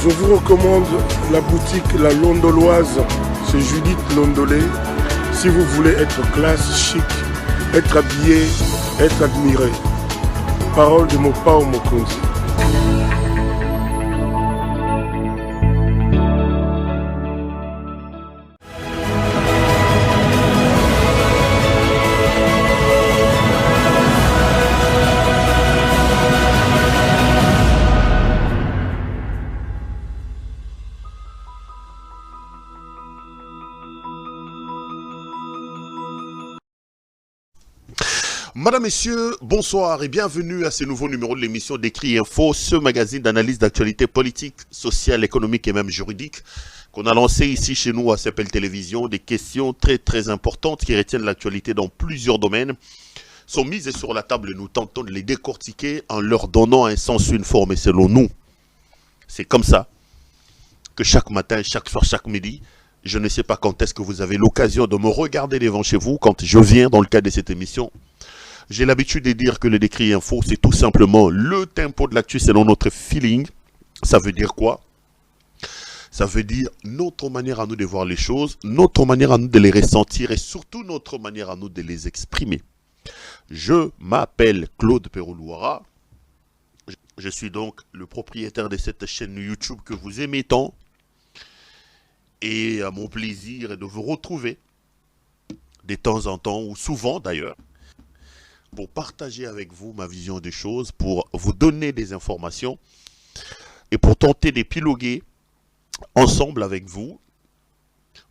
Je vous recommande la boutique La Londoloise, c'est Judith Londolé. Si vous voulez être classe, chic, être habillé, être admiré. Parole de Mopao Mokonzi. Madame, Messieurs, bonsoir et bienvenue à ce nouveau numéro de l'émission d'Écrit Info, ce magazine d'analyse d'actualité politique, sociale, économique et même juridique qu'on a lancé ici chez nous à CPL Télévision. Des questions très importantes qui retiennent l'actualité dans plusieurs domaines sont mises sur la table et nous tentons de les décortiquer en leur donnant un sens, une forme. Et selon nous, c'est comme ça que chaque matin, chaque soir, chaque midi, je ne sais pas quand est-ce que vous avez l'occasion de me regarder devant chez vous quand je viens dans le cadre de cette émission. J'ai l'habitude de dire que le Décrit Info, c'est tout simplement le tempo de l'actu selon notre feeling. Ça veut dire quoi? Ça veut dire notre manière à nous de voir les choses, notre manière à nous de les ressentir et surtout notre manière à nous de les exprimer. Je m'appelle Claude Perroulouara. Je suis donc le propriétaire de cette chaîne YouTube que vous aimez tant. Et mon plaisir est de vous retrouver de temps en temps, ou souvent d'ailleurs, pour partager avec vous ma vision des choses, pour vous donner des informations et pour tenter d'épiloguer ensemble avec vous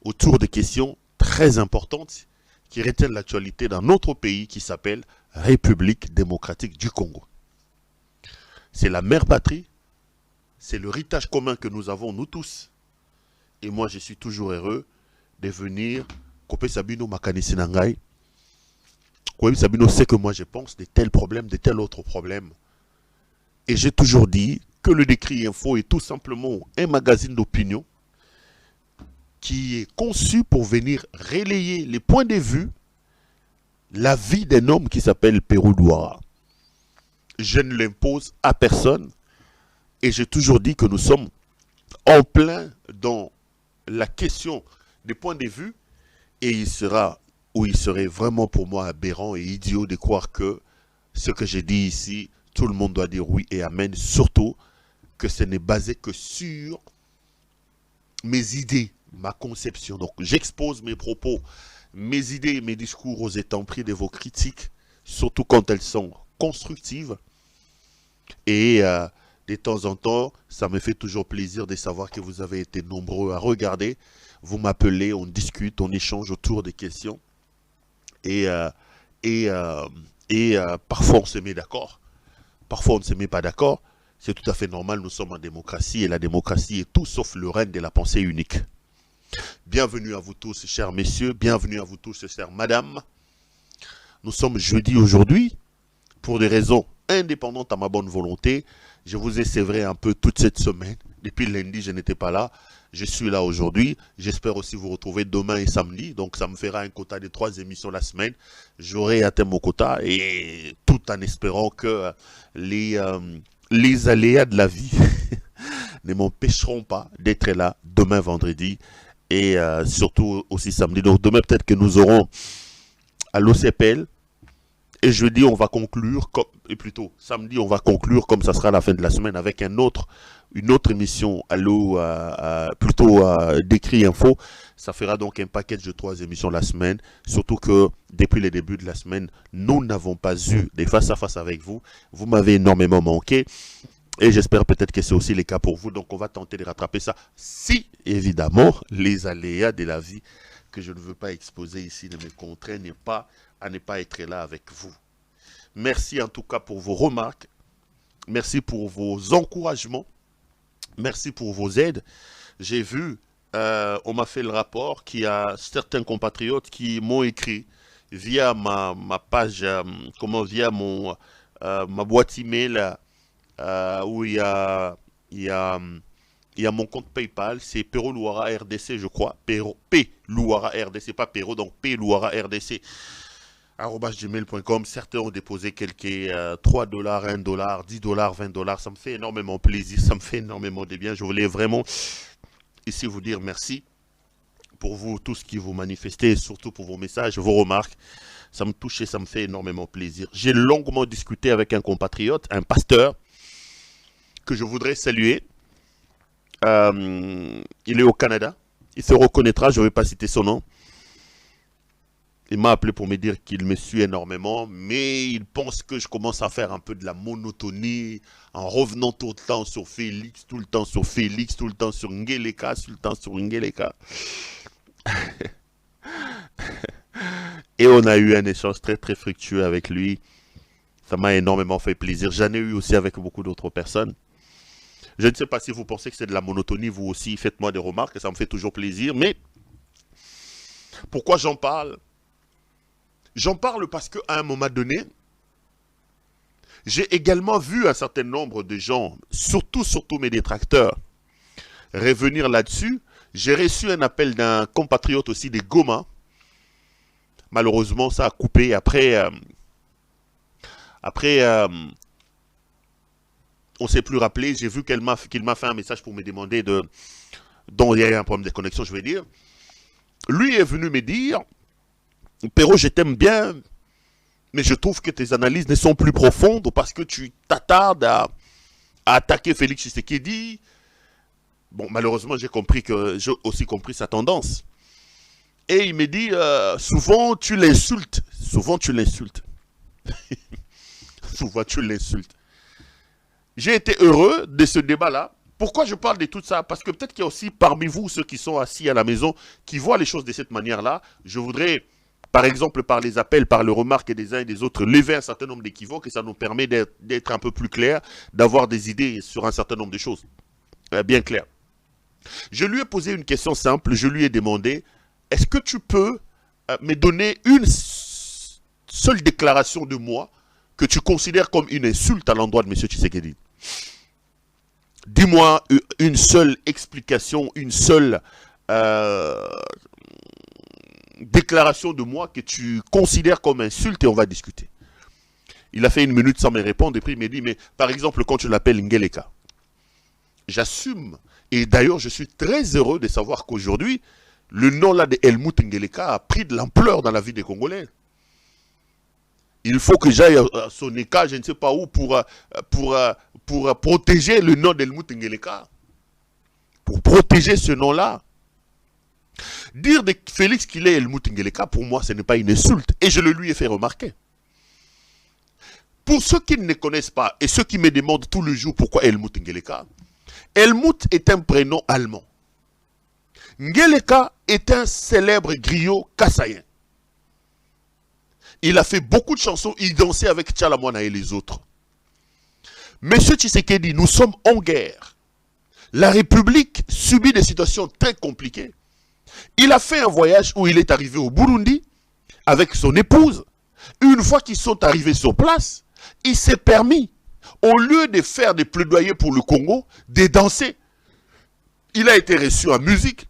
autour des questions très importantes qui retiennent l'actualité dans notre pays qui s'appelle République démocratique du Congo. C'est la mère patrie, c'est l'héritage commun que nous avons nous tous. Et moi je suis toujours heureux de venir Kopé Sabino Makanisi Nangai. Oui, Sabino sait que moi je pense de tels problèmes, de tels autres problèmes. Et j'ai toujours dit que le Décrit Info est tout simplement un magazine d'opinion qui est conçu pour venir relayer les points de vue, la vie d'un homme qui s'appelle Perroulouara. Je ne l'impose à personne et j'ai toujours dit que nous sommes en plein dans la question des points de vue et il serait vraiment pour moi aberrant et idiot de croire que ce que j'ai dit ici, tout le monde doit dire oui et amen, surtout que ce n'est basé que sur mes idées, ma conception. Donc j'expose mes propos, mes idées, mes discours aux étant pris de vos critiques, surtout quand elles sont constructives. Et de temps en temps, ça me fait toujours plaisir de savoir que vous avez été nombreux à regarder. Vous m'appelez, on discute, on échange autour des questions. Et parfois on se met d'accord, parfois on ne se met pas d'accord, c'est tout à fait normal, nous sommes en démocratie et la démocratie est tout sauf le règne de la pensée unique. Bienvenue à vous tous chers messieurs, bienvenue à vous tous chères madames. Nous sommes jeudi aujourd'hui, pour des raisons indépendantes à ma bonne volonté, je vous ai sévré un peu toute cette semaine, depuis lundi je n'étais pas là. Je suis là aujourd'hui, j'espère aussi vous retrouver demain et samedi, donc ça me fera un quota de 3 émissions la semaine. J'aurai atteint mon quota et tout en espérant que les aléas de la vie ne m'empêcheront pas d'être là demain vendredi et surtout aussi samedi. Donc demain peut-être que nous aurons à l'OCPL et jeudi on va conclure, et plutôt samedi on va conclure comme ça sera la fin de la semaine avec une autre émission d'Écrit Info. Ça fera donc un package de 3 émissions la semaine. Surtout que depuis le début de la semaine, nous n'avons pas eu des face-à-face avec vous. Vous m'avez énormément manqué. Et j'espère peut-être que c'est aussi le cas pour vous. Donc on va tenter de rattraper ça. Si, évidemment, les aléas de la vie que je ne veux pas exposer ici ne me contraignent pas à ne pas être là avec vous. Merci en tout cas pour vos remarques. Merci pour vos encouragements. Merci pour vos aides. J'ai vu, on m'a fait le rapport qu'il y a certains compatriotes qui m'ont écrit via ma page, via ma boîte email où il y a mon compte PayPal, c'est Perroulouara RDC, je crois. P Louara RDC, pas Perro, donc P Louara RDC gmail.com. Certains ont déposé quelques 3 dollars, 1 dollar, 10 dollars, 20 dollars. Ça me fait énormément plaisir, ça me fait énormément de bien. Je voulais vraiment ici vous dire merci pour vous, tout ce qui vous manifestez, et surtout pour vos messages, vos remarques. Ça me touche et ça me fait énormément plaisir. J'ai longuement discuté avec un compatriote, un pasteur, que je voudrais saluer. Il est au Canada. Il se reconnaîtra, je ne vais pas citer son nom. Il m'a appelé pour me dire qu'il me suit énormément, mais il pense que je commence à faire un peu de la monotonie, en revenant tout le temps sur Félix, tout le temps sur Félix, tout le temps sur Ngeleka, tout le temps sur Ngeleka. Et on a eu un échange très très fructueux avec lui. Ça m'a énormément fait plaisir. J'en ai eu aussi avec beaucoup d'autres personnes. Je ne sais pas si vous pensez que c'est de la monotonie, vous aussi, faites-moi des remarques, ça me fait toujours plaisir. Mais pourquoi j'en parle? J'en parle parce qu'à un moment donné, j'ai également vu un certain nombre de gens, surtout mes détracteurs, revenir là-dessus. J'ai reçu un appel d'un compatriote aussi des Goma. Malheureusement, ça a coupé. Après, on ne s'est plus rappelé. J'ai vu qu'il m'a fait un message pour me demander dont il y a un problème de connexion, je vais dire. Lui est venu me dire, Perrault, je t'aime bien, mais je trouve que tes analyses ne sont plus profondes parce que tu t'attardes à attaquer Félix Tshisekedi. Bon, malheureusement, j'ai aussi compris sa tendance. Et il me dit, souvent tu l'insultes. Souvent tu l'insultes. Souvent tu l'insultes. J'ai été heureux de ce débat-là. Pourquoi je parle de tout ça? Parce que peut-être qu'il y a aussi parmi vous, ceux qui sont assis à la maison, qui voient les choses de cette manière-là. Je voudrais, par exemple, par les appels, par les remarques des uns et des autres, lever un certain nombre d'équivoques et ça nous permet d'être un peu plus clair, d'avoir des idées sur un certain nombre de choses. Bien clair. Je lui ai posé une question simple. Je lui ai demandé, est-ce que tu peux me donner une seule déclaration de moi que tu considères comme une insulte à l'endroit de M. Tshisekedi? Dis-moi une seule explication, une seule déclaration de moi que tu considères comme insulte et on va discuter. Il a fait 1 minute sans me répondre et puis il m'a dit, mais par exemple quand tu l'appelles Ngeleka, j'assume et d'ailleurs je suis très heureux de savoir qu'aujourd'hui, le nom là de Helmut Ngeleka a pris de l'ampleur dans la vie des Congolais. Il faut que j'aille à son écart, je ne sais pas où, pour protéger le nom d'Helmut Ngeleka. Pour protéger ce nom-là. Dire de Félix qu'il est Helmut Ngeleka, pour moi, ce n'est pas une insulte. Et je le lui ai fait remarquer. Pour ceux qui ne connaissent pas, et ceux qui me demandent tout le jour pourquoi Helmut Ngeleka, Helmut est un prénom allemand. Ngeleka est un célèbre griot kassaïen. Il a fait beaucoup de chansons, il dansait avec Tchalamwana et les autres. Monsieur Tshisekedi, nous sommes en guerre. La République subit des situations très compliquées. Il a fait un voyage où il est arrivé au Burundi avec son épouse. Une fois qu'ils sont arrivés sur place, il s'est permis, au lieu de faire des plaidoyers pour le Congo, de danser. Il a été reçu en musique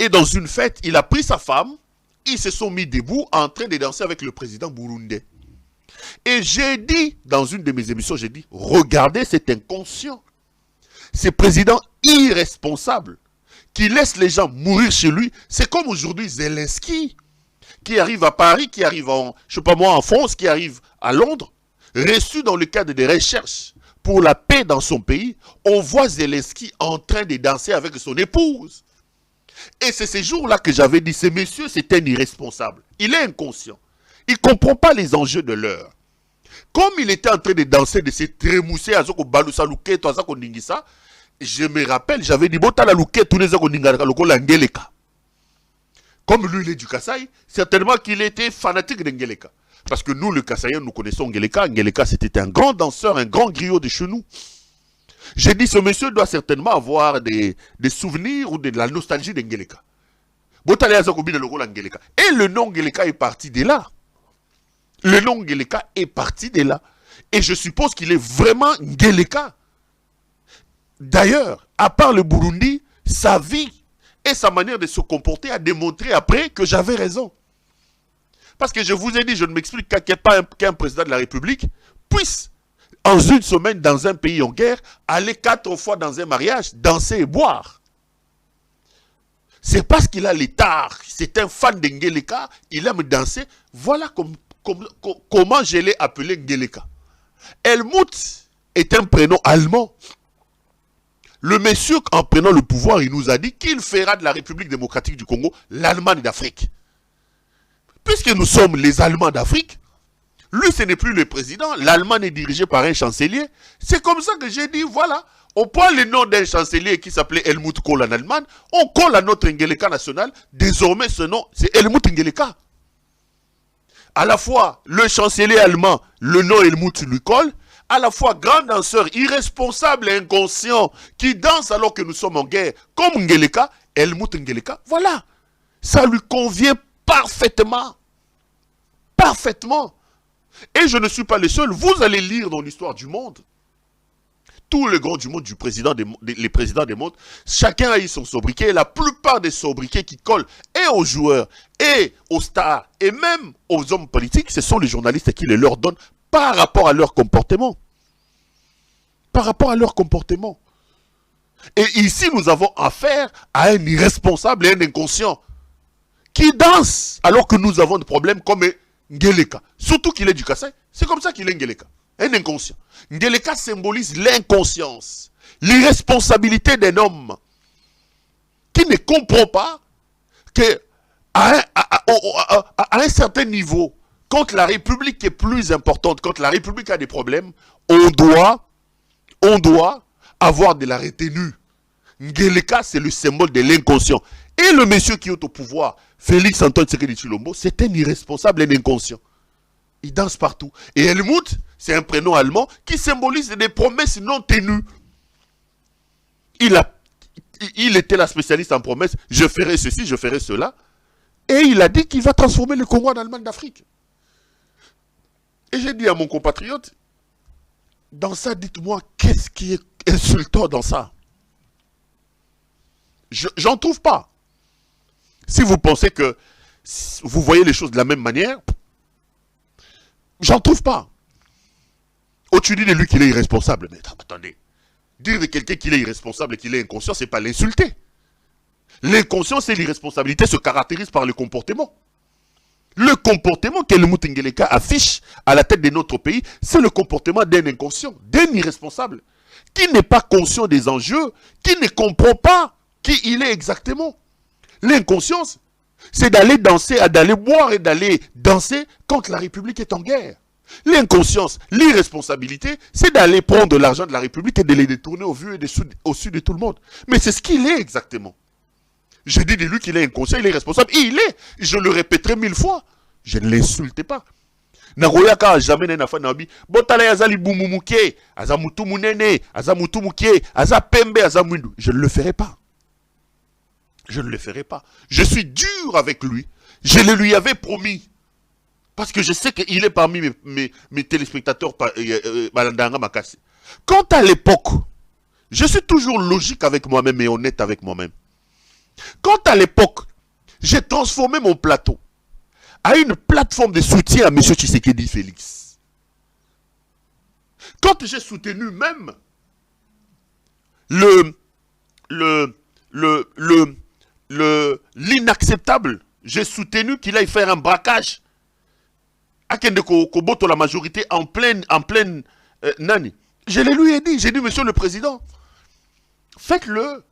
et dans une fête, il a pris sa femme. Ils se sont mis debout en train de danser avec le président burundais. Et j'ai dit, dans une de mes émissions, j'ai dit, regardez cet inconscient, ce président irresponsable, qui laisse les gens mourir chez lui. C'est comme aujourd'hui Zelensky, qui arrive à Paris, qui arrive en France, qui arrive à Londres, reçu dans le cadre des recherches pour la paix dans son pays. On voit Zelensky en train de danser avec son épouse. Et c'est ces jours-là que j'avais dit, ce monsieur, c'est un irresponsable. Il est inconscient. Il ne comprend pas les enjeux de l'heure. Comme il était en train de danser, de se trémousser à Zoko Balusa Luke, je me rappelle, j'avais dit, Botala Luke, tous les Ngeleka. Comme lui, il est du Kasaï, certainement qu'il était fanatique de Ngeleka. Parce que nous, le Kassaïen, nous connaissons Ngeleka. Ngeleka, c'était un grand danseur, un grand griot de chez nous. J'ai dit, ce monsieur doit certainement avoir des souvenirs ou de la nostalgie de Ngeleka. Et le nom Ngeleka est parti de là. Le nom Ngeleka est parti de là. Et je suppose qu'il est vraiment Ngeleka. D'ailleurs, à part le Burundi, sa vie et sa manière de se comporter a démontré après que j'avais raison. Parce que je vous ai dit, je ne m'explique qu'un président de la République puisse, en une semaine, dans un pays en guerre, aller 4 fois dans un mariage, danser et boire. C'est parce qu'il a l'état, c'est un fan de Ngeleka, il aime danser. Voilà comment je l'ai appelé Ngeleka. Helmut est un prénom allemand. Le monsieur, en prenant le pouvoir, il nous a dit qu'il fera de la République démocratique du Congo l'Allemagne d'Afrique. Puisque nous sommes les Allemands d'Afrique, lui, ce n'est plus le président. L'Allemagne est dirigée par un chancelier. C'est comme ça que j'ai dit, voilà, on prend le nom d'un chancelier qui s'appelait Helmut Kohl en Allemagne, on colle à notre Ngeleka national. Désormais, ce nom, c'est Helmut Ngeleka. À la fois, le chancelier allemand, le nom Helmut lui colle, à la fois grand danseur, irresponsable et inconscient, qui danse alors que nous sommes en guerre, comme Ngeleka, Helmut Ngeleka, voilà. Ça lui convient parfaitement. Parfaitement. Et je ne suis pas le seul. Vous allez lire dans l'histoire du monde. Tous les grands du monde, les présidents des mondes, chacun a eu son sobriquet. Et la plupart des sobriquets qui collent et aux joueurs, et aux stars, et même aux hommes politiques, ce sont les journalistes qui les leur donnent par rapport à leur comportement. Par rapport à leur comportement. Et ici, nous avons affaire à un irresponsable et un inconscient qui danse alors que nous avons des problèmes comme Ngeleka. Surtout qu'il est du Kassai, c'est comme ça qu'il est Ngeleka. Un inconscient. Ngeleka symbolise l'inconscience, l'irresponsabilité d'un homme qui ne comprend pas que à un certain niveau, quand la République est plus importante, quand la République a des problèmes, on doit avoir de la retenue. Ngeleka, c'est le symbole de l'inconscient. Et le monsieur qui est au pouvoir, Félix Antoine Tshisekedi Tshilombo, c'est un irresponsable et un inconscient. Il danse partout. Et Helmut, c'est un prénom allemand qui symbolise des promesses non tenues. Il était la spécialiste en promesses. Je ferai ceci, je ferai cela. Et il a dit qu'il va transformer le Congo en Allemagne d'Afrique. Et j'ai dit à mon compatriote, dans ça, dites-moi, qu'est-ce qui est insultant dans ça? J'en trouve pas. Si vous pensez que vous voyez les choses de la même manière, j'en trouve pas. Tu dis de lui qu'il est irresponsable. Mais attendez, dire de quelqu'un qu'il est irresponsable et qu'il est inconscient, c'est pas l'insulter. L'inconscience et l'irresponsabilité se caractérisent par le comportement. Le comportement que le Ngeleka affiche à la tête de notre pays, c'est le comportement d'un inconscient, d'un irresponsable, qui n'est pas conscient des enjeux, qui ne comprend pas qui il est exactement. L'inconscience, c'est d'aller danser, d'aller boire et d'aller danser quand la République est en guerre. L'inconscience, l'irresponsabilité, c'est d'aller prendre de l'argent de la République et de les détourner au vu et au su de tout le monde. Mais c'est ce qu'il est exactement. Je dis de lui qu'il est inconscient, il est responsable. Il est. Je le répéterai 1000 fois. Je ne l'insultais pas. Nagoyaka jamais n'a fait nabi. Botala yazali bumumuke, azamutu munene, azamutu muke, azapembe, azamwindu. Je ne le ferai pas. Je ne le ferai pas. Je suis dur avec lui. Je le lui avais promis. Parce que je sais qu'il est parmi mes téléspectateurs Balandanga Makassi. Quant à l'époque, je suis toujours logique avec moi-même et honnête avec moi-même. Quand à l'époque, j'ai transformé mon plateau à une plateforme de soutien à M. Tshisekedi Félix. Quand j'ai soutenu même l'inacceptable, j'ai soutenu qu'il aille faire un braquage à Kende Koboto, la majorité en pleine nani. Je lui ai dit, j'ai dit, monsieur le président, faites-le.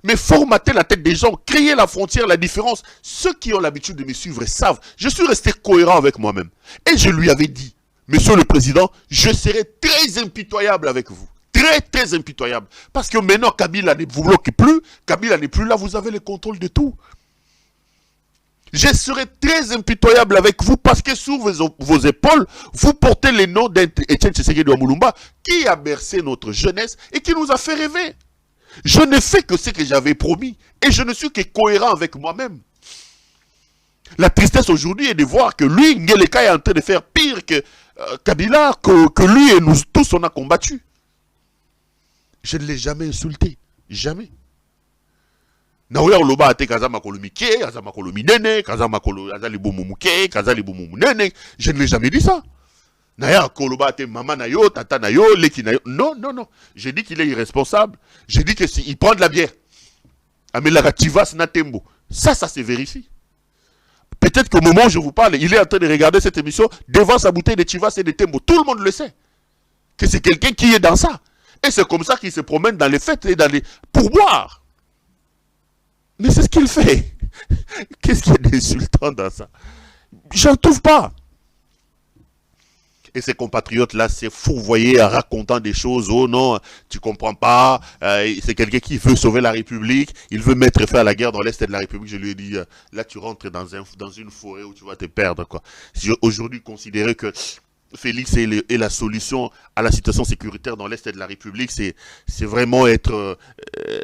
Mais formater la tête des gens, créer la frontière, la différence. Ceux qui ont l'habitude de me suivre savent. Je suis resté cohérent avec moi-même. Et je lui avais dit, monsieur le président, je serai très impitoyable avec vous. Très, très impitoyable. Parce que maintenant, Kabila ne vous bloque plus. Kabila n'est plus là, vous avez le contrôle de tout. Je serai très impitoyable avec vous parce que sur vos épaules, vous portez le nom d'Étienne Tshisekedi Wamulumba qui a bercé notre jeunesse et qui nous a fait rêver. Je ne fais que ce que j'avais promis et je ne suis que cohérent avec moi-même. La tristesse aujourd'hui est de voir que lui, Ngeleka, est en train de faire pire que Kabila, que lui et nous tous on a combattu. Je ne l'ai jamais insulté. Jamais. Naoya oloba ate kaza makolo mike, kaza makolo minene, kaza makolo azali bomu muke, kaza li bomu munene. Je ne l'ai jamais dit ça. Naya koloba ate maman na yo, tata na yo, leki na yo. Non, non, non. J'ai dit qu'il est irresponsable. J'ai dit que il prend de la bière. Amelaka tivas na tembo. Ça se vérifie. Peut-être qu'au moment où je vous parle, il est en train de regarder cette émission devant sa bouteille de tivas et de tembo. Tout le monde le sait. Que c'est quelqu'un qui est dans ça. Et c'est comme ça qu'il se promène dans les fêtes et dans les... pour boire. Mais c'est ce qu'il fait. Qu'est-ce qu'il y a d'insultant dans ça? J'en trouve pas. Et ces compatriotes-là, c'est fourvoyé en racontant des choses. Oh non, tu comprends pas. C'est quelqu'un qui veut sauver la République. Il veut mettre fin à la guerre dans l'Est de la République. Je lui ai dit, là tu rentres dans une forêt où tu vas te perdre, quoi. Si aujourd'hui considérer que Félix est la solution à la situation sécuritaire dans l'Est de la République, c'est vraiment être...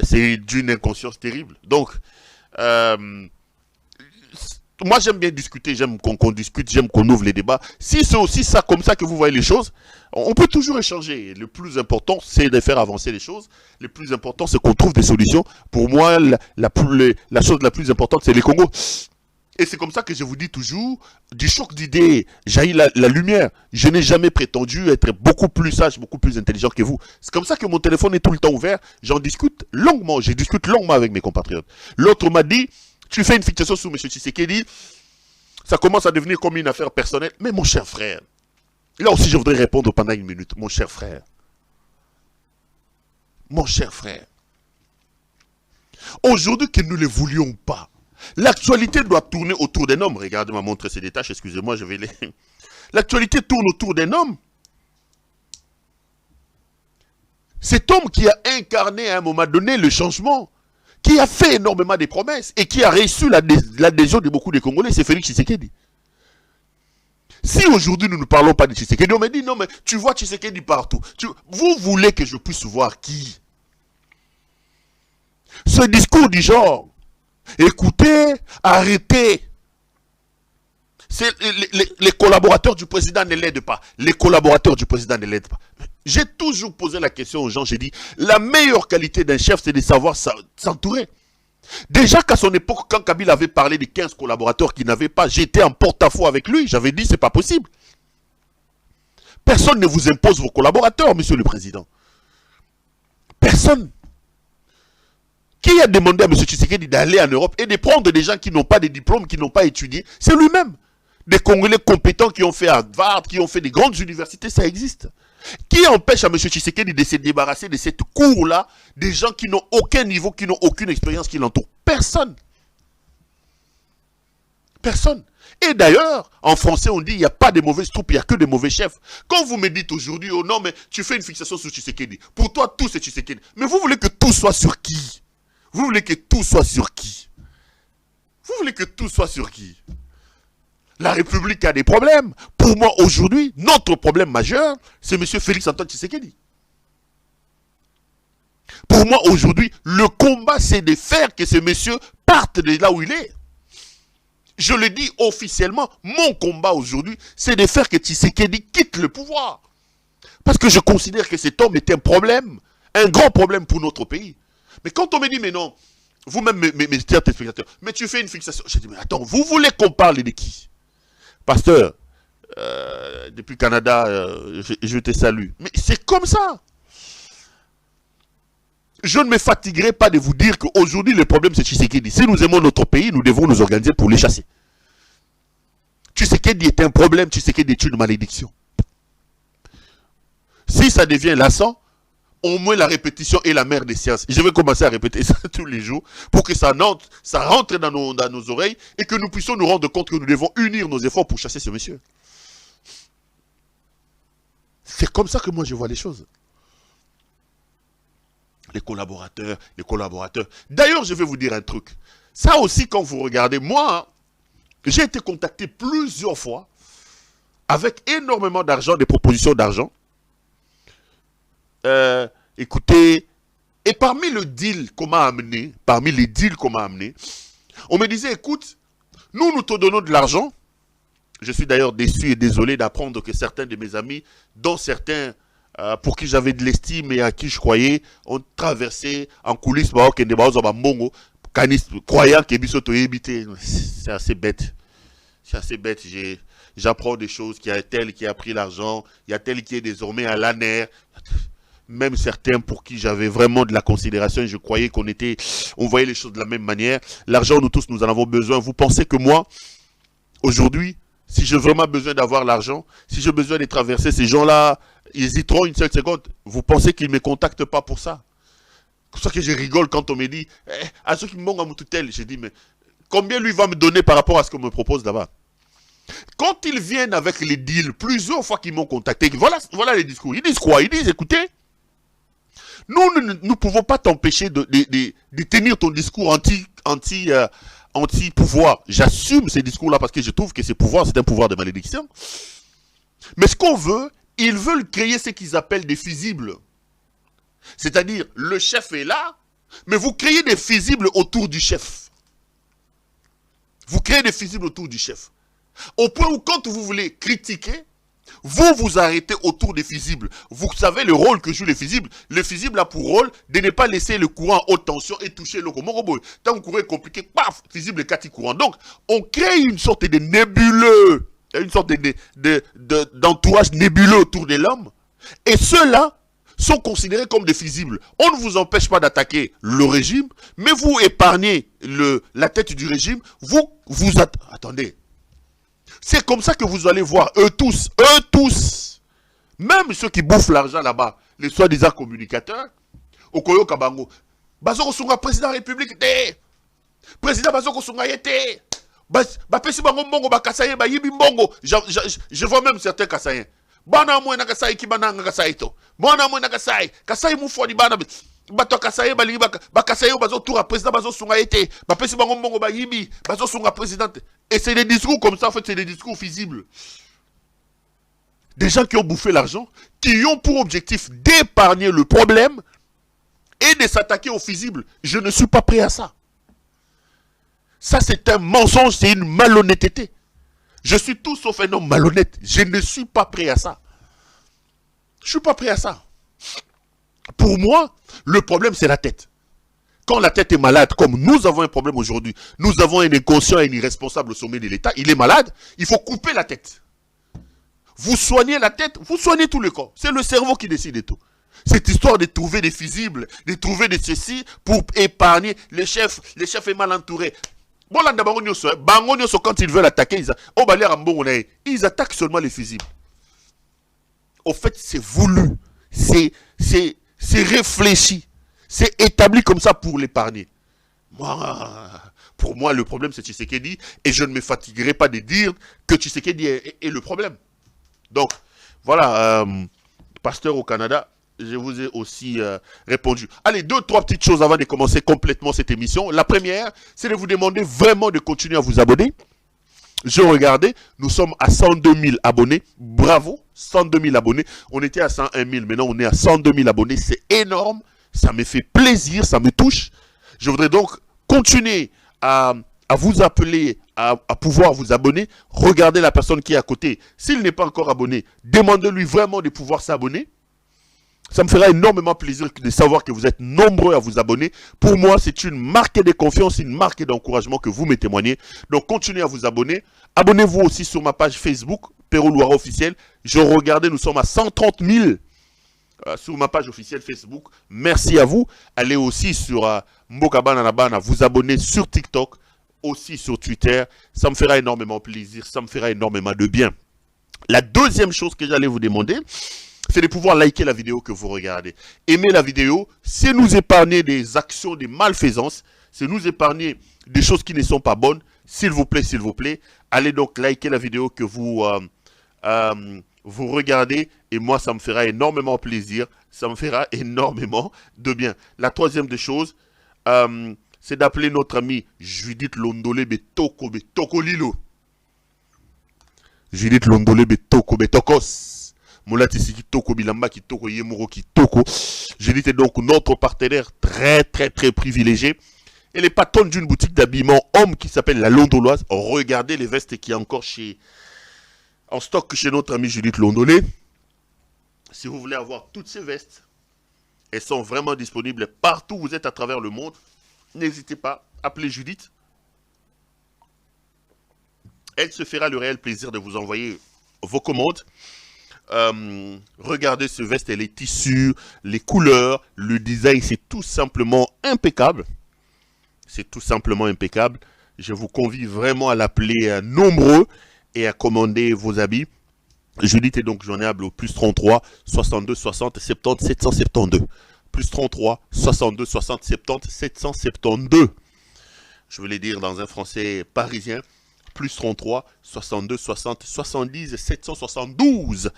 c'est d'une inconscience terrible. Donc... moi j'aime bien discuter, j'aime qu'on discute, j'aime qu'on ouvre les débats. Si c'est aussi ça, comme ça que vous voyez les choses, on peut toujours échanger. Le plus important, c'est de faire avancer les choses. Le plus important, c'est qu'on trouve des solutions. Pour moi, la chose la plus importante, c'est les Congos. Et c'est comme ça que je vous dis toujours, du choc d'idées, jaillit la lumière. Je n'ai jamais prétendu être beaucoup plus sage, beaucoup plus intelligent que vous. C'est comme ça que mon téléphone est tout le temps ouvert. J'en discute longuement, je discute longuement avec mes compatriotes. L'autre m'a dit, tu fais une fixation sur M. Tshisekedi, ça commence à devenir comme une affaire personnelle. Mais mon cher frère, là aussi je voudrais répondre pendant une minute. Mon cher frère, aujourd'hui que nous ne le voulions pas, l'actualité doit tourner autour d'un homme. Regardez ma montre, c'est des tâches, excusez-moi, je vais les... L'actualité tourne autour d'un homme. Cet homme qui a incarné à un moment donné le changement, qui a fait énormément de promesses et qui a reçu l'adhésion de beaucoup de Congolais, c'est Félix Tshisekedi. Si aujourd'hui nous ne parlons pas de Tshisekedi, on me dit non mais tu vois Tshisekedi partout. Vous voulez que je puisse voir qui? Ce discours du genre, écoutez, arrêtez. Les collaborateurs du président ne l'aident pas. Les collaborateurs du président ne l'aident pas. J'ai toujours posé la question aux gens, j'ai dit, la meilleure qualité d'un chef, c'est de savoir s'entourer. Déjà qu'à son époque, quand Kabila avait parlé de 15 collaborateurs qui n'avaient pas, j'étais en porte-à-faux avec lui, j'avais dit, c'est pas possible. Personne ne vous impose vos collaborateurs, monsieur le président. Personne. Qui a demandé à M. Tshisekedi d'aller en Europe et de prendre des gens qui n'ont pas de diplômes, qui n'ont pas étudié? C'est lui-même. Des Congolais compétents qui ont fait Harvard, qui ont fait des grandes universités, ça existe. Qui empêche à M. Tshisekedi de se débarrasser de cette cour-là, des gens qui n'ont aucun niveau, qui n'ont aucune expérience qui l'entourent? Personne. Personne. Et d'ailleurs, en français, on dit il n'y a pas de mauvaises troupes, il n'y a que de mauvais chefs. Quand vous me dites aujourd'hui, oh non, mais tu fais une fixation sur Tshisekedi. Pour toi, tout c'est Tshisekedi. Mais vous voulez que tout soit sur qui? Vous voulez que tout soit sur qui? Vous voulez que tout soit sur qui? La République a des problèmes. Pour moi, aujourd'hui, notre problème majeur, c'est M. Félix Antoine Tshisekedi. Pour moi, aujourd'hui, le combat, c'est de faire que ce monsieur parte de là où il est. Je le dis officiellement, mon combat aujourd'hui, c'est de faire que Tshisekedi quitte le pouvoir. Parce que je considère que cet homme est un problème, un grand problème pour notre pays. Mais quand on me dit, mais non, vous-même, mes téléspectateurs, mais tu fais une fixation. Je dis, mais attends, vous voulez qu'on parle de qui? Pasteur, depuis Canada, je te salue. Mais c'est comme ça. Je ne me fatiguerai pas de vous dire qu'aujourd'hui, le problème, c'est Tshisekedi. Si nous aimons notre pays, nous devons nous organiser pour les chasser. Tshisekedi est un problème, Tshisekedi est une malédiction. Si ça devient lassant, au moins la répétition est la mère des sciences. Je vais commencer à répéter ça tous les jours pour que ça rentre dans nos oreilles et que nous puissions nous rendre compte que nous devons unir nos efforts pour chasser ce monsieur. C'est comme ça que moi je vois les choses. Les collaborateurs. D'ailleurs, je vais vous dire un truc. Ça aussi, quand vous regardez, moi, j'ai été contacté plusieurs fois avec énormément d'argent, des propositions d'argent. Écoutez, et parmi les deals qu'on m'a amené, on me disait, écoute, nous te donnons de l'argent. Je suis d'ailleurs déçu et désolé d'apprendre que certains de mes amis, dont certains pour qui j'avais de l'estime et à qui je croyais, ont traversé en coulisses croyant que Bisoto est évité. C'est assez bête. C'est assez bête. J'apprends des choses. Qu'il y a tel qui a pris l'argent. Il y a tel qui est désormais à l'ANER. Même certains pour qui j'avais vraiment de la considération et je croyais on voyait les choses de la même manière. L'argent, nous tous, nous en avons besoin. Vous pensez que moi, aujourd'hui, si j'ai vraiment besoin d'avoir l'argent, si j'ai besoin de traverser ces gens-là, ils hésiteront une seule seconde. Vous pensez qu'ils ne me contactent pas pour ça? C'est pour ça que je rigole quand on me dit, à ceux qui me manquent à Moutoutel, je dis, mais combien lui va me donner par rapport à ce qu'on me propose là-bas? Quand ils viennent avec les deals, plusieurs fois qu'ils m'ont contacté, voilà les discours. Ils disent quoi? Ils disent, écoutez, nous ne pouvons pas t'empêcher de tenir ton discours anti-pouvoir. J'assume ces discours-là parce que je trouve que ces pouvoirs, c'est un pouvoir de malédiction. Mais ce qu'on veut, ils veulent créer ce qu'ils appellent des fusibles. C'est-à-dire, le chef est là, mais vous créez des fusibles autour du chef. Vous créez des fusibles autour du chef. Au point où quand vous voulez critiquer, vous vous arrêtez autour des fusibles. Vous savez le rôle que jouent les fusibles. Le fusible a pour rôle de ne pas laisser le courant à haute tension et toucher le robot. Tant que le courant est compliqué, paf, fusible est 4 courant. Donc, on crée une sorte de nébuleux, une sorte d'entourage nébuleux autour de l'homme. Et ceux-là sont considérés comme des fusibles. On ne vous empêche pas d'attaquer le régime, mais vous épargnez la tête du régime. Attendez. C'est comme ça que vous allez voir, eux tous, même ceux qui bouffent l'argent là-bas, les soi-disant communicateurs, Okoyo Kabango, Bazoko Sunga, président de la République, président Bazoko Sunga, je vois même certains Kassaïens. Bana mwe na Kassaï ki bananga Kassaï to. Bana mwe na Kassaï. Kassaï mu fo di bana. Bato Kassaï bali ba Kassaï bazo tour à président bazo sunga été. Ba pesi bango mbongo ba yibi bazo sunga président. Et c'est des discours comme ça, en fait, c'est des discours fusibles. Des gens qui ont bouffé l'argent, qui ont pour objectif d'épargner le problème et de s'attaquer aux fusibles. Je ne suis pas prêt à ça. Ça, c'est un mensonge, c'est une malhonnêteté. Je suis tout sauf un homme malhonnête. Je ne suis pas prêt à ça. Je ne suis pas prêt à ça. Pour moi, le problème, c'est la tête. Quand la tête est malade, comme nous avons un problème aujourd'hui, nous avons un inconscient et un irresponsable au sommet de l'État, il est malade, il faut couper la tête. Vous soignez la tête, vous soignez tout le corps. C'est le cerveau qui décide de tout. Cette histoire de trouver des fusibles, de trouver des ceci pour épargner les chefs est mal entouré. Bon, là, quand ils veulent attaquer, ils attaquent seulement les fusibles. Au fait, c'est voulu, c'est réfléchi, c'est établi comme ça pour l'épargner. Pour moi, le problème, c'est Tshisekedi, et je ne me fatiguerai pas de dire que Tshisekedi est le problème. Donc, voilà, pasteur au Canada, je vous ai aussi répondu. Allez, 2-3 petites choses avant de commencer complètement cette émission. La première, c'est de vous demander vraiment de continuer à vous abonner. Je regardais, nous sommes à 102 000 abonnés. Bravo, 102 000 abonnés. On était à 101 000, maintenant on est à 102 000 abonnés. C'est énorme, ça me fait plaisir, ça me touche. Je voudrais donc continuer à vous appeler, à pouvoir vous abonner. Regardez la personne qui est à côté. S'il n'est pas encore abonné, demandez-lui vraiment de pouvoir s'abonner. Ça me fera énormément plaisir de savoir que vous êtes nombreux à vous abonner. Pour moi, c'est une marque de confiance, une marque d'encouragement que vous me témoignez. Donc, continuez à vous abonner. Abonnez-vous aussi sur ma page Facebook, Pero Luara officiel. Je regardais, nous sommes à 130 000 sur ma page officielle Facebook. Merci à vous. Allez aussi sur Mboka Banana, vous abonner sur TikTok, aussi sur Twitter. Ça me fera énormément plaisir, ça me fera énormément de bien. La deuxième chose que j'allais vous demander, c'est de pouvoir liker la vidéo que vous regardez. Aimer la vidéo, c'est nous épargner des actions, des malfaisances, c'est nous épargner des choses qui ne sont pas bonnes. S'il vous plaît, allez donc liker la vidéo que vous regardez. Et moi, ça me fera énormément plaisir, ça me fera énormément de bien. La troisième des choses, c'est d'appeler notre ami Judith Londolé Betoko Lilo. Judith Londolé Betoko Betokos. Moulati Kitoko Bilamba Kitoko Yemuro Kitoko. Judith est donc notre partenaire très privilégié. Elle est patronne d'une boutique d'habillement homme qui s'appelle La Londoloise. Regardez les vestes qui est encore en stock chez notre ami Judith Londolé. Si vous voulez avoir toutes ces vestes, elles sont vraiment disponibles partout où vous êtes à travers le monde. N'hésitez pas, appelez Judith. Elle se fera le réel plaisir de vous envoyer vos commandes. Regardez ce veste et les tissus, les couleurs, le design, c'est tout simplement impeccable. C'est tout simplement impeccable. Je vous convie vraiment à l'appeler nombreux et à commander vos habits. Judith est donc joignable au plus 33 62 60 70 772. Plus 33 62 60 70 772. Je vais les dire dans un français parisien. Plus 33 62 60 70 772.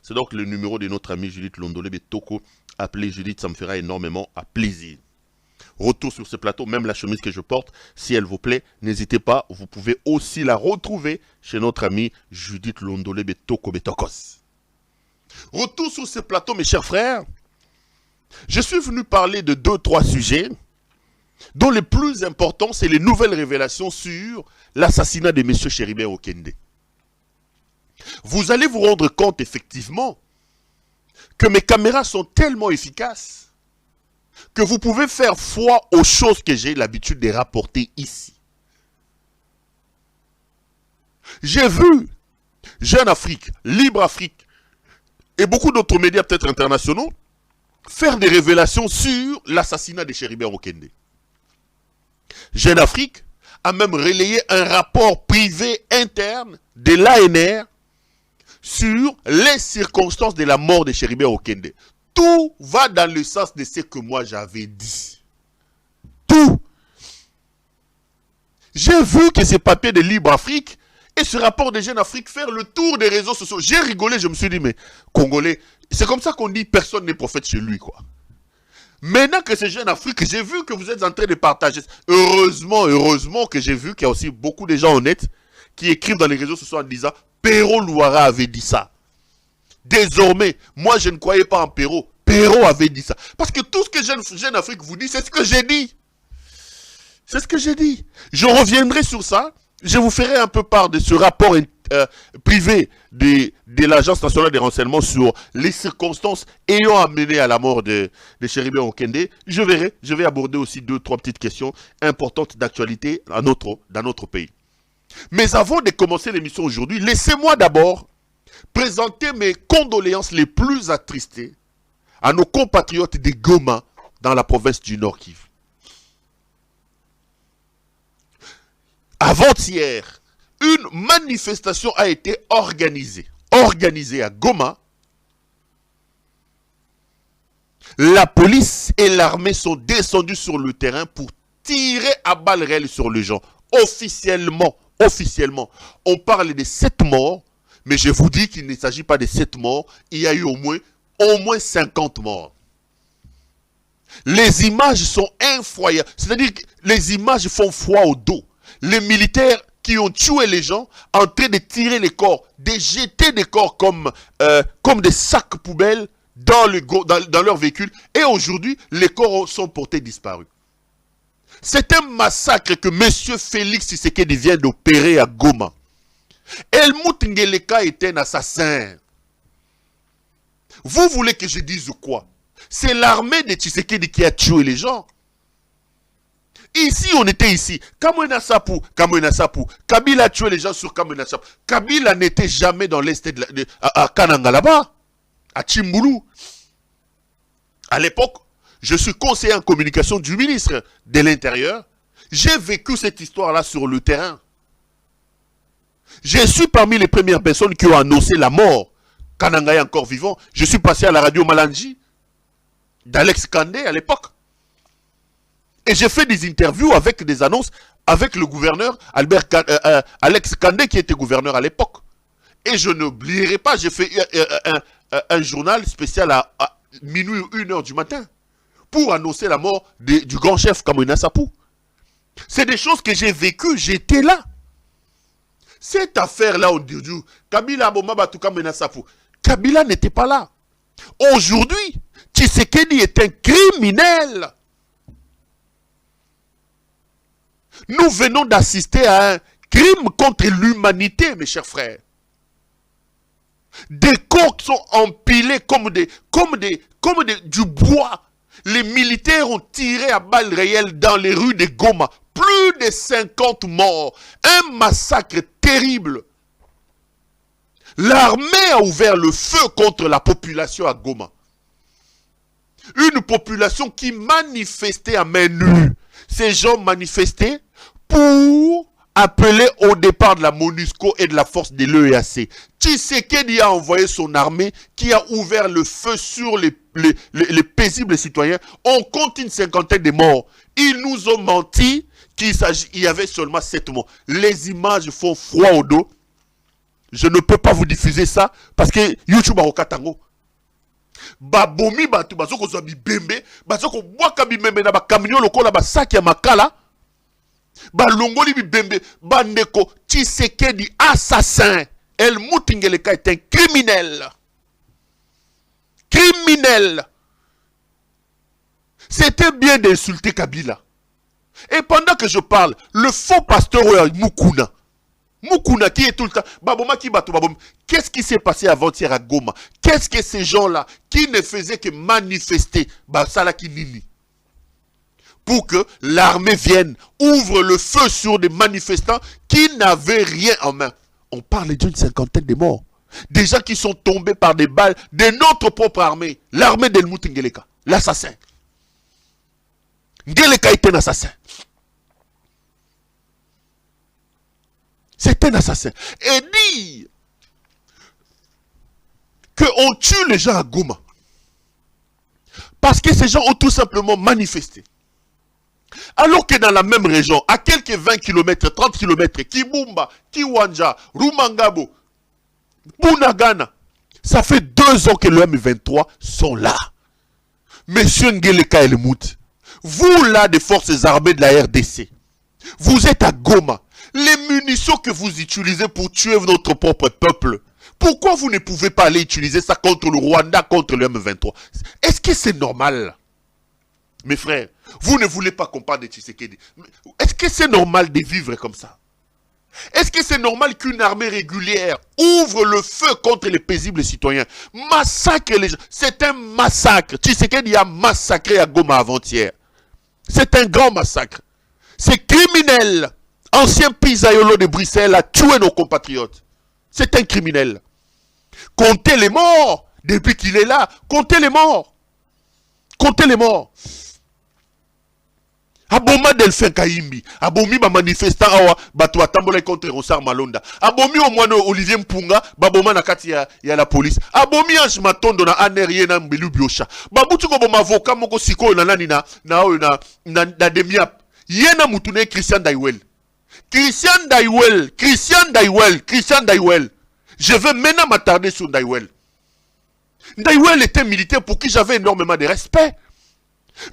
C'est donc le numéro de notre amie Judith Londolé Betoko. Appelez Judith, ça me fera énormément à plaisir. Retour sur ce plateau, même la chemise que je porte, si elle vous plaît, n'hésitez pas, vous pouvez aussi la retrouver chez notre amie Judith Londolé Betoko Betokos. Retour sur ce plateau, mes chers frères. Je suis venu parler de 2-3 sujets, dont les plus importants, c'est les nouvelles révélations sur l'assassinat de M. Cherubin Okende. Vous allez vous rendre compte, effectivement, que mes caméras sont tellement efficaces que vous pouvez faire foi aux choses que j'ai l'habitude de rapporter ici. J'ai vu Jeune Afrique, Libre Afrique et beaucoup d'autres médias peut-être internationaux faire des révélations sur l'assassinat de Cherubin Okende. Jeune Afrique a même relayé un rapport privé interne de l'ANR sur les circonstances de la mort de Cherubin Okende. Tout va dans le sens de ce que moi j'avais dit. Tout. J'ai vu que ces papiers de Libre Afrique et ce rapport de Jeune Afrique faire le tour des réseaux sociaux. J'ai rigolé, je me suis dit, mais Congolais, c'est comme ça qu'on dit personne n'est prophète chez lui, quoi. Maintenant que c'est Jeune Afrique, j'ai vu que vous êtes en train de partager. Heureusement que j'ai vu qu'il y a aussi beaucoup de gens honnêtes qui écrivent dans les réseaux sociaux en disant Perrault Louara avait dit ça. Désormais, moi je ne croyais pas en Perrault. Perrault avait dit ça. Parce que tout ce que Jeune Afrique vous dit, c'est ce que j'ai dit. C'est ce que j'ai dit. Je reviendrai sur ça. Je vous ferai un peu part de ce rapport privé de l'Agence nationale des renseignements sur les circonstances ayant amené à la mort de Cherubin Okende. Je vais aborder aussi 2-3 petites questions importantes d'actualité dans notre pays. Mais avant de commencer l'émission aujourd'hui, laissez-moi d'abord présenter mes condoléances les plus attristées à nos compatriotes de Goma dans la province du Nord Kivu. Avant-hier, une manifestation a été organisée à Goma. La police et l'armée sont descendus sur le terrain pour tirer à balles réelles sur les gens. Officiellement, on parle de 7 morts, mais je vous dis qu'il ne s'agit pas de 7 morts, il y a eu au moins 50 morts. Les images sont effroyables, c'est-à-dire que les images font froid au dos. Les militaires qui ont tué les gens, en train de tirer les corps, de jeter des corps comme des sacs poubelles dans leur véhicule. Et aujourd'hui, les corps sont portés disparus. C'est un massacre que M. Félix Tshisekedi vient d'opérer à Goma. Helmut Ngeleka est un assassin. Vous voulez que je dise quoi? C'est l'armée de Tshisekedi qui a tué les gens. Ici, on était ici. Kamwena Sapu. Kabila a tué les gens sur Kamwena Sapu. Kabila n'était jamais dans l'est à Kananga là-bas, à Chimbulu. À l'époque, je suis conseiller en communication du ministre de l'Intérieur. J'ai vécu cette histoire-là sur le terrain. Je suis parmi les premières personnes qui ont annoncé la mort. Kananga est encore vivant. Je suis passé à la radio Malanji d'Alex Kandé à l'époque. Et j'ai fait des interviews avec des annonces avec le gouverneur Alex Kandé qui était gouverneur à l'époque. Et je n'oublierai pas, j'ai fait un journal spécial à minuit ou 1h du matin pour annoncer la mort du grand chef Kamwena Sapu. C'est des choses que j'ai vécues, j'étais là. Cette affaire-là, on dit, Kabila Bomabatu Kamwena Sapu, Kabila n'était pas là. Aujourd'hui, Tshisekedi est un criminel. Nous venons d'assister à un crime contre l'humanité, mes chers frères. Des corps qui sont empilés comme du bois. Les militaires ont tiré à balles réelles dans les rues de Goma. plus de 50 morts. Un massacre terrible. L'armée a ouvert le feu contre la population à Goma. Une population qui manifestait à main nue. Ces gens manifestaient pour appeler au départ de la MONUSCO et de la force de l'EAC. Tshisekedi a envoyé son armée qui a ouvert le feu sur les paisibles citoyens. On compte une cinquantaine de morts. Ils nous ont menti qu'il y avait seulement 7 morts. Les images font froid au dos. Je ne peux pas vous diffuser ça parce que YouTube a okatango. Babomi batu bazoko zo bibembe, bazoko bwaka bimembe na ba camion lokola ba sac ya makala. Ba longoli bibembe, bandeko Tshisekedi assassin. El Mutingeleka est un criminel. Criminel. C'était bien d'insulter Kabila. Et pendant que je parle, le faux pasteur Mukuna. Mukuna qui est tout le temps. Baboma qui batou babom. Qu'est-ce qui s'est passé avant-hier à Goma? Qu'est-ce que ces gens-là qui ne faisaient que manifester Basala Kinini? Pour que l'armée vienne, ouvre le feu sur des manifestants qui n'avaient rien en main. On parle d'une cinquantaine de morts. Des gens qui sont tombés par des balles de notre propre armée. L'armée d'Helmut Ngeleka. L'assassin. Ngeleka est un assassin. C'est un assassin. Et dire qu'on tue les gens à Goma. Parce que ces gens ont tout simplement manifesté. Alors que dans la même région, à quelques 20 km, 30 km, Kibumba, Kiwanja, Rumangabo, Bunagana, ça fait 2 ans que le M23 sont là. Monsieur Ngeleka Helmut, vous là des forces armées de la RDC, vous êtes à Goma. Les munitions que vous utilisez pour tuer notre propre peuple, pourquoi vous ne pouvez pas aller utiliser ça contre le Rwanda, contre le M23? Est-ce que c'est normal? Mes frères, vous ne voulez pas qu'on parle de Tshisekedi. Est-ce que c'est normal de vivre comme ça? Est-ce que c'est normal qu'une armée régulière ouvre le feu contre les paisibles citoyens, massacre les gens? C'est un massacre. Tshisekedi a massacré à Goma avant-hier. C'est un grand massacre. C'est criminel. Ancien pizzaïolo de Bruxelles a tué nos compatriotes. C'est un criminel. Comptez les morts depuis qu'il est là. Comptez les morts. Comptez les morts. Aboma Delphin Kaimbi, abomi ba manifestant awa bato atambola contre Rosar Malonda. Abomi au moins Olivier Mpunga, baboma na kati ya la police. Abomi Ange Matondo na anerie na Mbelu Biosha. Babutu ko boma avocat moko siko na nani na demiap. Yena mutune Christian Daiwel. Christian Daiwel. Je vais maintenant m'attarder sur Daiwel. Daiwel était un militaire pour qui j'avais énormément de respect.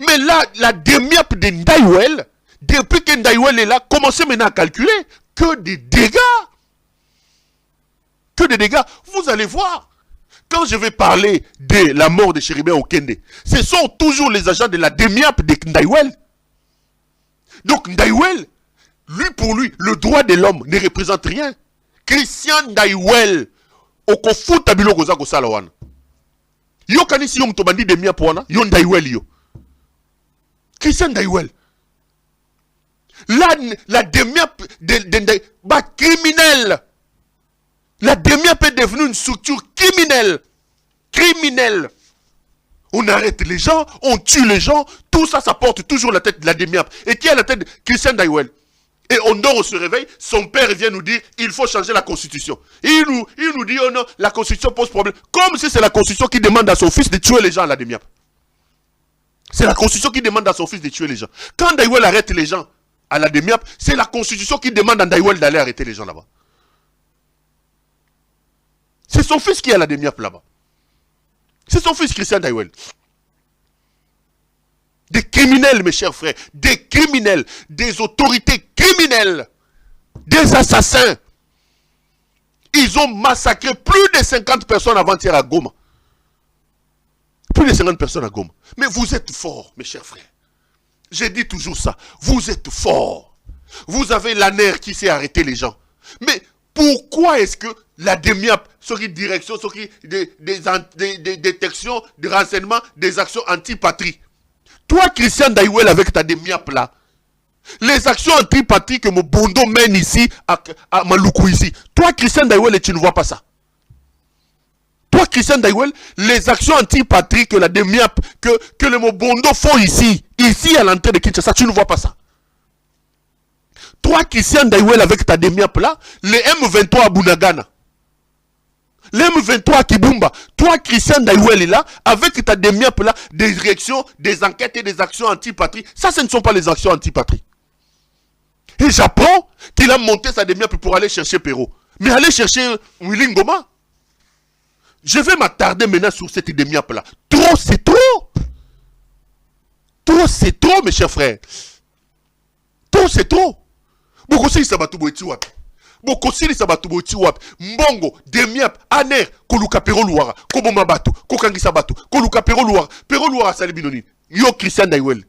Mais là, la demi-app de Ndaiwel, depuis que Ndaiwel est là, commencez maintenant à calculer que des dégâts. Que des dégâts. Vous allez voir. Quand je vais parler de la mort de Chéribé Okende, ce sont toujours les agents de la demi-app de Ndaiwel. Donc Ndaiwel, lui pour lui, le droit de l'homme ne représente rien. Christian Ndaiwel, okofuta biloko za kosala wana. Yo kanisi yo mtobandi demi-app wana, yo Ndaiwel yo. Christian Daiwel. La demi-app criminelle. La demi-app est devenue une structure criminelle. Criminelle. On arrête les gens, on tue les gens. Tout ça, ça porte toujours la tête de la demi-app. Et qui a la tête de Christian Daiwel? Et on dort, on se réveille. Son père vient nous dire il faut changer la constitution. Il nous dit oh non, la constitution pose problème. Comme si c'est la constitution qui demande à son fils de tuer les gens à la demi-app. C'est la constitution qui demande à son fils de tuer les gens. Quand Daiwel arrête les gens à la demi-app, c'est la constitution qui demande à Daiwel d'aller arrêter les gens là-bas. C'est son fils qui est à la demi-app là-bas. C'est son fils Christian Daiwel. Des criminels, mes chers frères. Des criminels. Des autorités criminelles. Des assassins. Ils ont massacré plus de 50 personnes avant-hier à Goma. Plus de 50 personnes à Goma. Mais vous êtes forts, mes chers frères. J'ai dit toujours ça. Vous êtes forts. Vous avez l'ANER qui sait arrêter les gens. Mais pourquoi est-ce que la demi-app, direction, des détections, des renseignements, des actions anti-patrie? Toi, Christian Daiwel, avec ta demi-app là, Les actions anti-patrie que Mobondo mène ici, à Maluku ici. Toi, Christian Daïwel, tu ne vois pas ça. Toi, Christian Daïwel, les actions anti-patrie que la DEMIAP, que les Mobondo font ici à l'entrée de Kinshasa, tu ne vois pas ça. Toi, Christian Daïwel, avec ta DEMIAP là, les M23 à Bunagana, les M23 à Kibumba, toi, Christian Daïwel est là, avec ta DEMIAP là, des directions, des enquêtes et des actions anti-patrie. Ça, ce ne sont pas les actions anti-patrie. Et j'apprends qu'il a monté sa DEMIAP pour aller chercher Perrault. Mais aller chercher Willy Ngoma. Je vais m'attarder maintenant sur cette DEMIAP là. Trop, c'est trop. Trop, c'est trop, mes chers frères. Trop, c'est trop. Bokosili sabatubo eti wapi. Bokosili sabatubo eti wapi. Mbongo, DEMIAP, Aner, koluka Perrault Luara, koboma batu, kokangisa batu, koluka Perrault Luara. Perrault Luara sali binoni. Yo Christian Daïwel.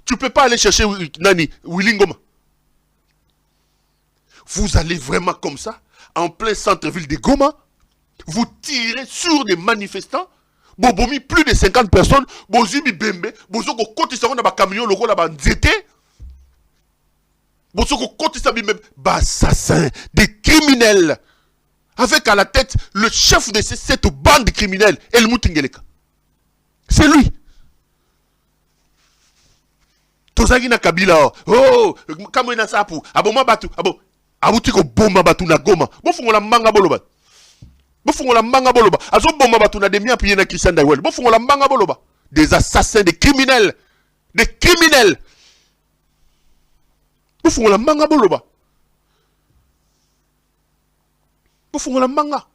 Tu peux pas aller chercher Nani, Willy Ngoma. Vous allez vraiment comme ça, en plein centre-ville de Goma, vous tirez sur des manifestants, bobomi plus de 50 personnes, bozumi bembe, bozoko koti sa ba camion loko la ba nzete, bozoko koti sa bimbe, ba assassins, des criminels, avec à la tête le chef de cette bande criminelle, El Moutingeleka. C'est lui. Tozagi na Kabila, oh, kamwena sapu, aboma batu, abo. Abutiko bomba batu na Goma. Bofungola manga boloba. Bofungola manga boloba. Azo bomba batu na DEMIAP piye na Christian Daïwel. Bofungola manga boloba. Des assassins, des criminels. Des criminels. Bofungola manga boloba. Bofungola manga.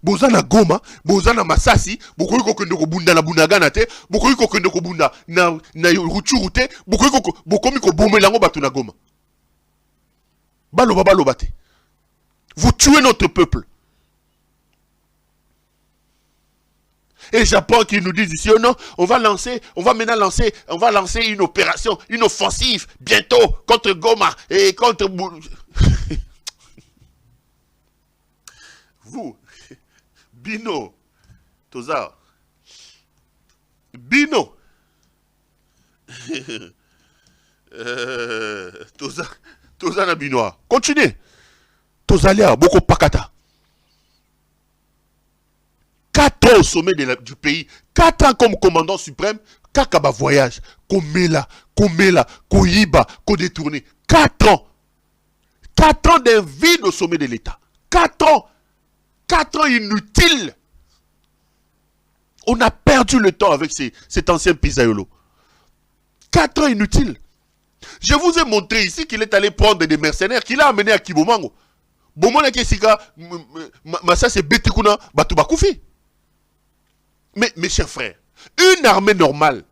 Bozana Goma, bozana Masasi, bokoyi kokende ko bunda na Bunagana te, bokoyi kokende ko bunda na Rutshuru te, bokomi ko bomelango batu na Goma. Baloba te. Vous tuez notre peuple. Et Japon qui nous dit ici, oh non, on va lancer une opération, une offensive, bientôt, contre Goma et contre... Vous, Bino, Toza, Bino, Toza na Binois, continuez, Tozalia, Boko Pakata. 4 ans au sommet du pays, 4 ans comme commandant suprême, Kakaba voyage, Komela, Koyiba, Kodétourné, 4 ans. 4 ans d'un vide au sommet de l'État. 4 ans. 4 ans inutiles. On a perdu le temps avec cet ancien Pisaïolo. 4 ans inutiles. Je vous ai montré ici qu'il est allé prendre des mercenaires qu'il a amenés à Kibomango. Bomona Kesika, Massa c'est Betikuna, Batouba Koufi. Mais mes chers frères, une armée normale,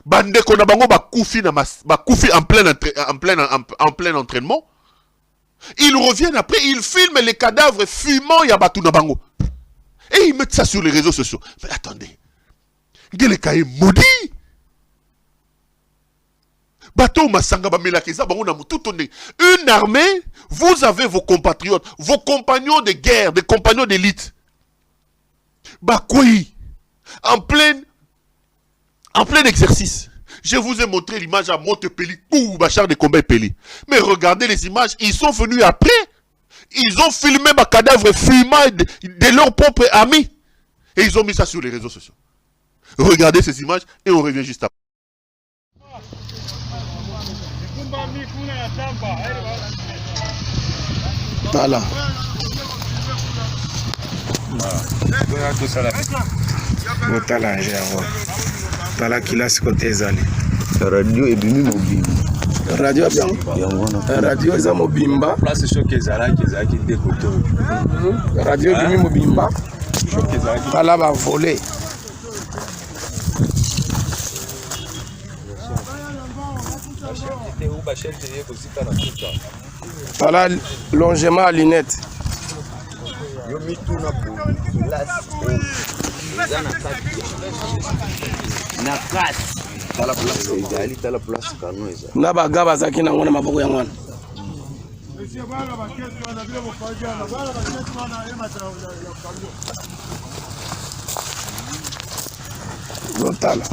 Bande Konabango Bakoufi en plein entraînement. Ils reviennent après, ils filment les cadavres fumants Yabatu Nabango. Et ils mettent ça sur les réseaux sociaux. Mais attendez, Geleka est maudit. Bateau Masanga Bamelakeza, une armée, vous avez vos compatriotes, vos compagnons de guerre, des compagnons d'élite. Bakoui, en plein exercice. Je vous ai montré l'image à Montepelli, ou Bachar de combat Peli. Mais regardez les images, ils sont venus après. Ils ont filmé ma cadavre fumant de leurs propres amis. Et ils ont mis ça sur les réseaux sociaux. Regardez ces images et on revient juste après. Voilà. Tala kilasi kote ezali. Radio ebimi mobimba. Radio bien. Radio eza mobimba. Place choc ezalaki nde kote. Radio ebimi mobimba. Choc ezalaki. Tala ba voler. Tala longement à lunette. Yo mituna place. Na kasi tala place ezali tala place kano ezali na bagaba zaki na ngona maboko ya ngwana Zotala.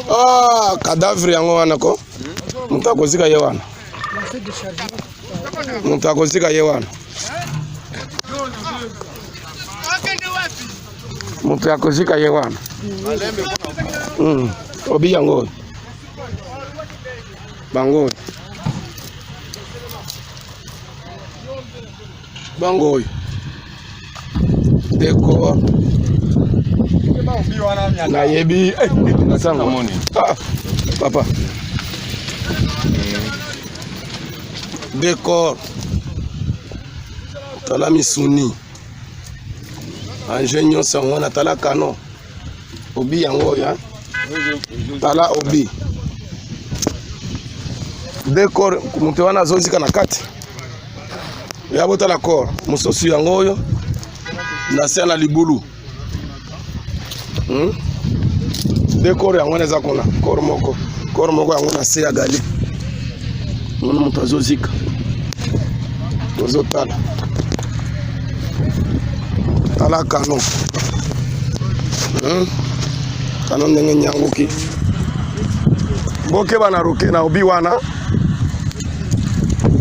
Ah, cadavre yango wana ko. Muta kozika ye wana. Muta kozika ye wana. Muta kozika ye wana. Obi yango. Bango. Bango. Décor. Na yebi. Ah, papa. Décor. Tala misuni. Ingénieur sangwana tala canon. Obi yango ya. Tala obi. Décor mutu wana azozika na kati. Ya botala cor. Musosi yango oyo. Na se na libulu. Décor yango wana eza kuna. Cor moko yango na se ya gali. Mwana mutu azozika. Ozotala. Tala canon. Canon ndenge nyanguki. Boke bana roke na obi wana.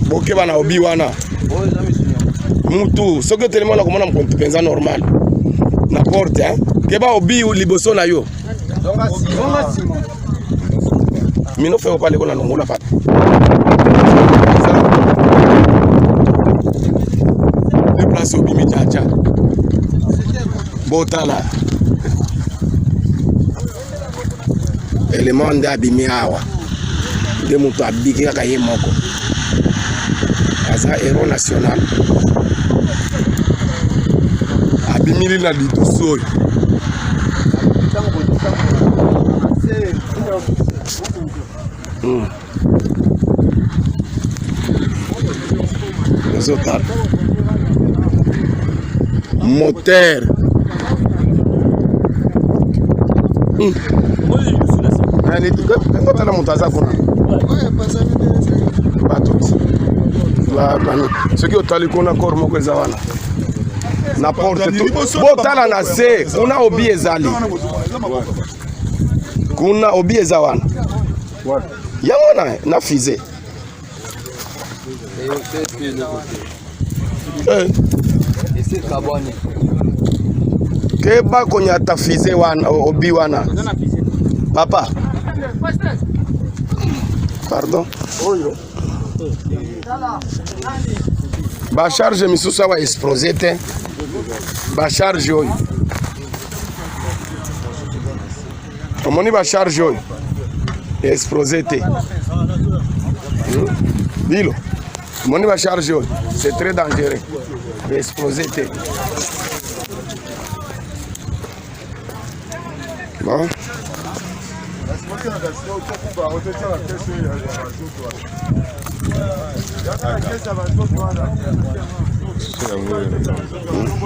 Boke bana obi wana. Mutu, soki telema na komona mkontu penza normal. Na porte, hein. Keba obi liboso na yo. Mino fe opale kona nongola pa. Le place obi mijaja. Botala. Élément d'abimi awa. De mutu abiki kaka ye moko. Aza héros national. Abimili na litoso. Zotal. Moteur. Tala montaza kuna. Ce qui est allé kuna corps moko ezawana. Na porte tout. Botala na se, kuna obi ezali. Kuna obi ezawana. Yamona na fize. Keba konya ta fize wana obi wana. Papa. Pardon. Ba charge misusa wa explosé te. Ba charge oyo. Omoni ba charge oyo. Explosé te. Bilo. Omoni ba charge oyo. C'est très dangereux. Explosé te. Bon.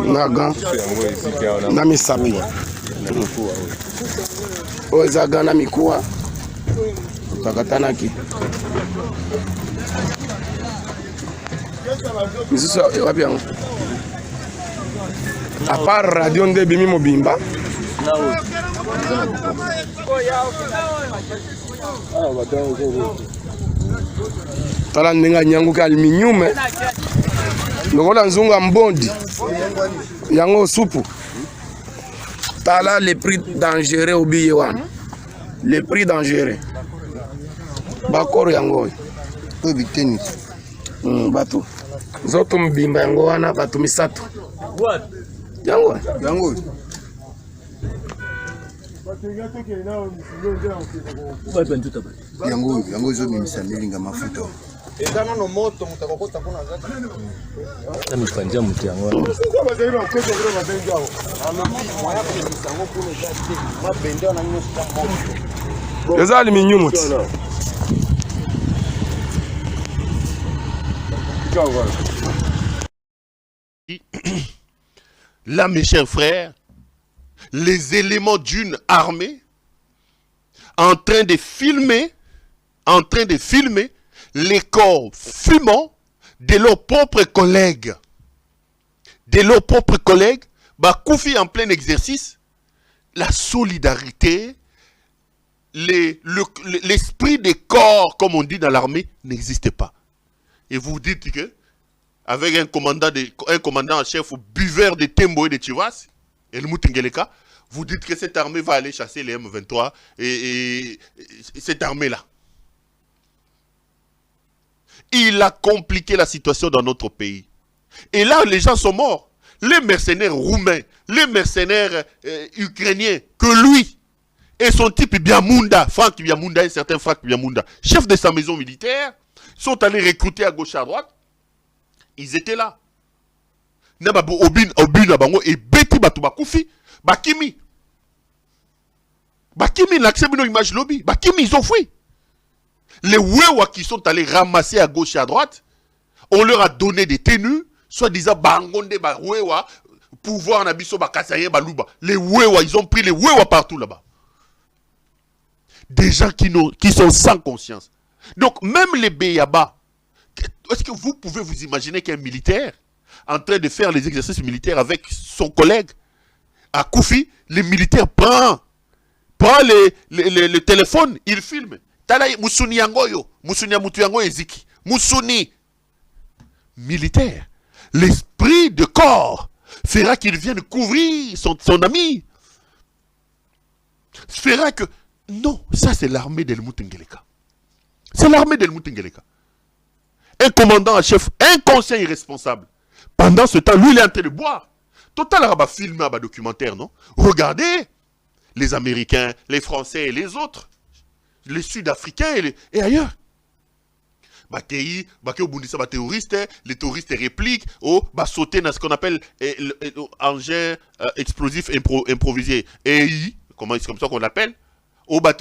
Naga na misapi ozaga na mikuwa takatanaki misusu wapi yango a part radio nde bimi mobimba tala ndenge nyanguki aluminium lokola nzunga mbondi yango supu tala le prix dangereux obiye wana le prix dangereux bakoro yango oyo biteni bato nzoto mbimba yango wana bato misato yango yango ezobimisa milinga mafuta ezana no moto mutakokota kuna zata tami panja muti yango eza aluminium Là, mes chers frères, les éléments d'une armée en train de filmer les corps fumants de leurs propres collègues. Bah, Koufi en plein exercice, la solidarité, l'esprit des corps, comme on dit dans l'armée, n'existe pas. Et vous dites que, avec un commandant en chef buveur de Tembo et de Chivas, et le Moutengeleka, vous dites que cette armée va aller chasser les M23 et cette armée-là. Il a compliqué la situation dans notre pays. Et là, les gens sont morts. Les mercenaires roumains, les mercenaires ukrainiens, que lui et son type Biamunda, Franck Biamunda, un certain Franck Biamunda, chef de sa maison militaire, sont allés recruter à gauche à droite. Ils étaient là. Et Betty Batoubakufi, Bakimi. Bakimi, n'accepte pas image lobby. Bakimi, ils ont fui. Les Wewa qui sont allés ramasser à gauche et à droite, on leur a donné des tenues, soi-disant Bangonde, Wewa, pouvoir Nabiso, Bakasaye, Baluba. Les Wewa, ils ont pris les Wewa partout là-bas. Des gens qui sont sans conscience. Donc, même les Beyaba, est-ce que vous pouvez vous imaginer qu'un militaire, en train de faire les exercices militaires avec son collègue, à Koufi, les militaires prend le téléphone, il filme. Tala Musuni Yangoyo, Musuni Mutuyango Eziki, Musuni. Militaire, l'esprit de corps fera qu'il vienne couvrir son ami. Fera que... Non, ça c'est l'armée d'El Moutengeleka. C'est l'armée d'El Moutengeleka. Un commandant en chef, un conseil irresponsable. Pendant ce temps, lui, il est en train de boire. Total Araba film, un documentaire, non? Regardez les Américains, les Français et les autres, les Sud-Africains et ailleurs. Les terroristes répliquent, sauter dans ce qu'on appelle engin explosif improvisé. Et comment c'est comme ça qu'on l'appelle? Mais